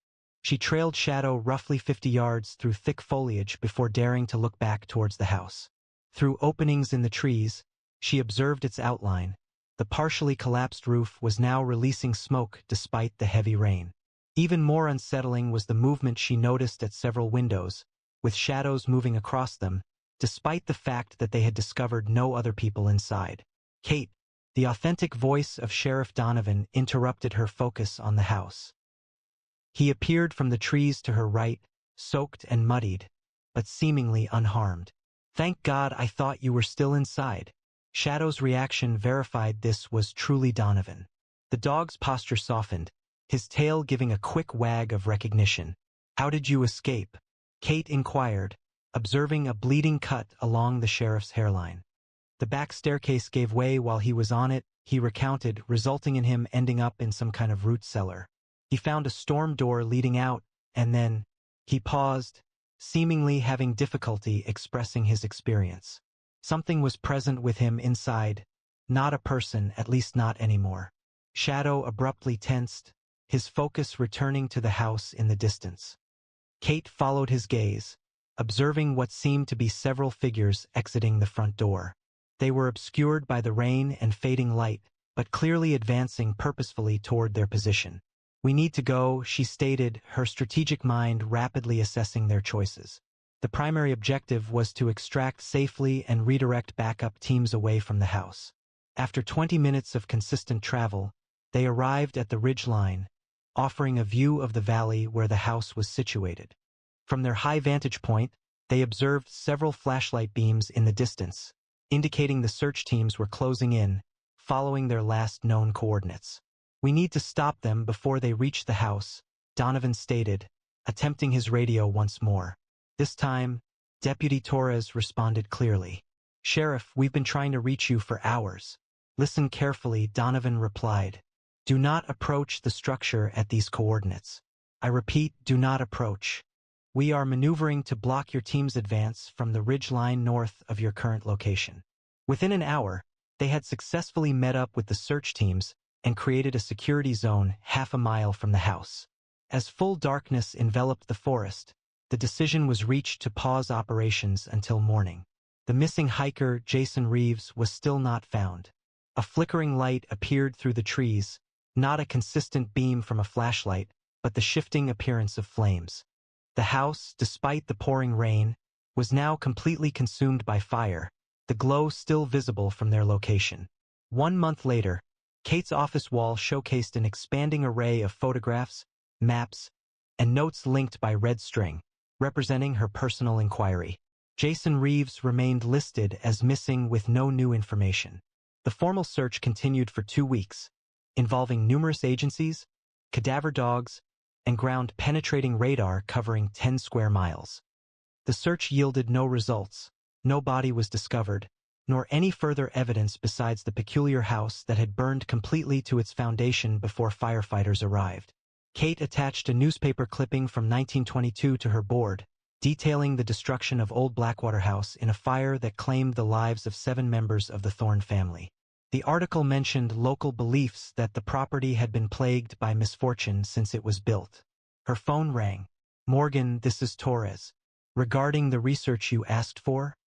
She trailed Shadow roughly 50 yards through thick foliage before daring to look back towards the house. Through openings in the trees, she observed its outline. The partially collapsed roof was now releasing smoke despite the heavy rain. Even more unsettling was the movement she noticed at several windows, with shadows moving across them, despite the fact that they had discovered no other people inside. "Kate," the authentic voice of Sheriff Donovan interrupted her focus on the house. He appeared from the trees to her right, soaked and muddied, but seemingly unharmed. "Thank God, I thought you were still inside." Shadow's reaction verified this was truly Donovan. The dog's posture softened, his tail giving a quick wag of recognition. "How did you escape?" Kate inquired, observing a bleeding cut along the sheriff's hairline. "The back staircase gave way while he was on it," he recounted, resulting in him ending up in some kind of root cellar. "He found a storm door leading out, and then—" He paused, seemingly having difficulty expressing his experience. Something was present with him inside, not a person, at least not anymore. Shadow abruptly tensed, his focus returning to the house in the distance. Kate followed his gaze, observing what seemed to be several figures exiting the front door. They were obscured by the rain and fading light, but clearly advancing purposefully toward their position. "We need to go," she stated, her strategic mind rapidly assessing their choices. The primary objective was to extract safely and redirect backup teams away from the house. After 20 minutes of consistent travel, they arrived at the ridge line, offering a view of the valley where the house was situated. From their high vantage point, they observed several flashlight beams in the distance, indicating the search teams were closing in, following their last known coordinates. "We need to stop them before they reach the house," Donovan stated, attempting his radio once more. This time, Deputy Torres responded clearly. "Sheriff, we've been trying to reach you for hours." "Listen carefully," Donovan replied. "Do not approach the structure at these coordinates. I repeat, do not approach. We are maneuvering to block your team's advance from the ridge line north of your current location." Within an hour, they had successfully met up with the search teams and created a security zone half a mile from the house. As full darkness enveloped the forest, the decision was reached to pause operations until morning. The missing hiker, Jason Reeves, was still not found. A flickering light appeared through the trees, not a consistent beam from a flashlight, but the shifting appearance of flames. The house, despite the pouring rain, was now completely consumed by fire, the glow still visible from their location. 1 month later, Kate's office wall showcased an expanding array of photographs, maps, and notes linked by red string, representing her personal inquiry. Jason Reeves remained listed as missing with no new information. The formal search continued for 2 weeks, involving numerous agencies, cadaver dogs, and ground-penetrating radar covering 10 square miles. The search yielded no results, no body was discovered, nor any further evidence besides the peculiar house that had burned completely to its foundation before firefighters arrived. Kate attached a newspaper clipping from 1922 to her board, detailing the destruction of Old Blackwater House in a fire that claimed the lives of 7 members of the Thorne family. The article mentioned local beliefs that the property had been plagued by misfortune since it was built. Her phone rang. "Morgan, this is Torres. Regarding the research you asked for?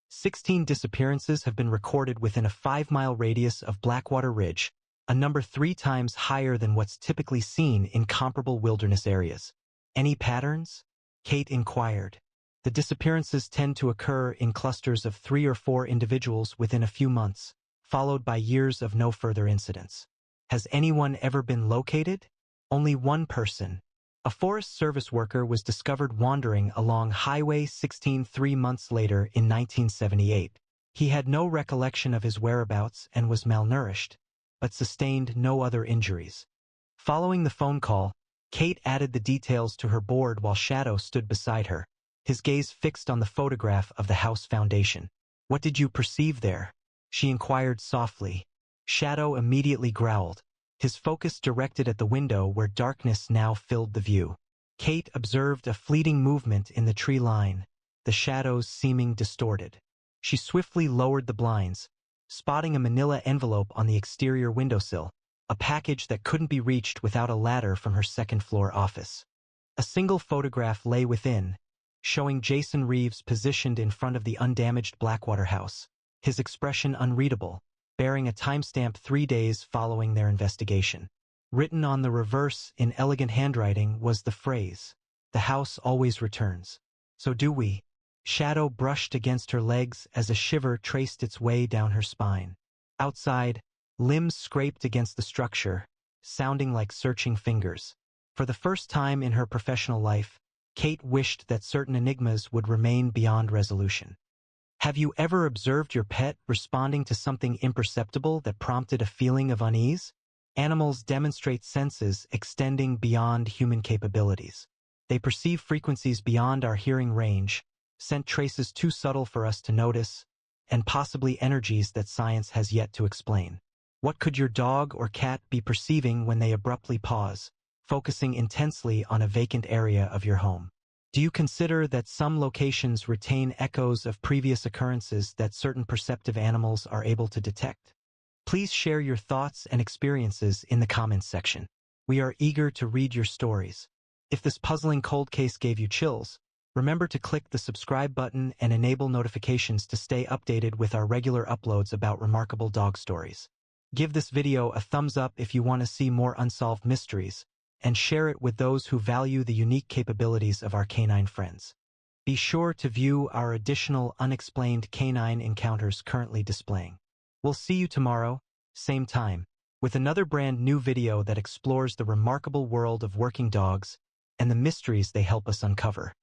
16 disappearances have been recorded within a 5-mile radius of Blackwater Ridge, a number 3 times higher than what's typically seen in comparable wilderness areas. Any patterns?" Kate inquired. "The disappearances tend to occur in clusters of 3 or 4 individuals within a few months, followed by years of no further incidents. Has anyone ever been located?" "Only one person. A Forest Service worker was discovered wandering along Highway 16 3 months later in 1978. He had no recollection of his whereabouts and was malnourished, but sustained no other injuries." Following the phone call, Kate added the details to her board while Shadow stood beside her, his gaze fixed on the photograph of the house foundation. "What did you perceive there?" she inquired softly. Shadow immediately growled, his focus directed at the window where darkness now filled the view. Kate observed a fleeting movement in the tree line, the shadows seeming distorted. She swiftly lowered the blinds, spotting a manila envelope on the exterior windowsill, a package that couldn't be reached without a ladder from her second-floor office. A single photograph lay within, showing Jason Reeves positioned in front of the undamaged Blackwater house, his expression unreadable, bearing a timestamp 3 days following their investigation. Written on the reverse in elegant handwriting was the phrase, "The house always returns. So do we." Shadow brushed against her legs as a shiver traced its way down her spine. Outside, limbs scraped against the structure, sounding like searching fingers. For the first time in her professional life, Kate wished that certain enigmas would remain beyond resolution. Have you ever observed your pet responding to something imperceptible that prompted a feeling of unease? Animals demonstrate senses extending beyond human capabilities. They perceive frequencies beyond our hearing range, scent traces too subtle for us to notice, and possibly energies that science has yet to explain. What could your dog or cat be perceiving when they abruptly pause, focusing intensely on a vacant area of your home? Do you consider that some locations retain echoes of previous occurrences that certain perceptive animals are able to detect? Please share your thoughts and experiences in the comments section. We are eager to read your stories. If this puzzling cold case gave you chills, remember to click the subscribe button and enable notifications to stay updated with our regular uploads about remarkable dog stories. Give this video a thumbs up if you want to see more unsolved mysteries, and share it with those who value the unique capabilities of our canine friends. Be sure to view our additional unexplained canine encounters currently displaying. We'll see you tomorrow, same time, with another brand new video that explores the remarkable world of working dogs and the mysteries they help us uncover.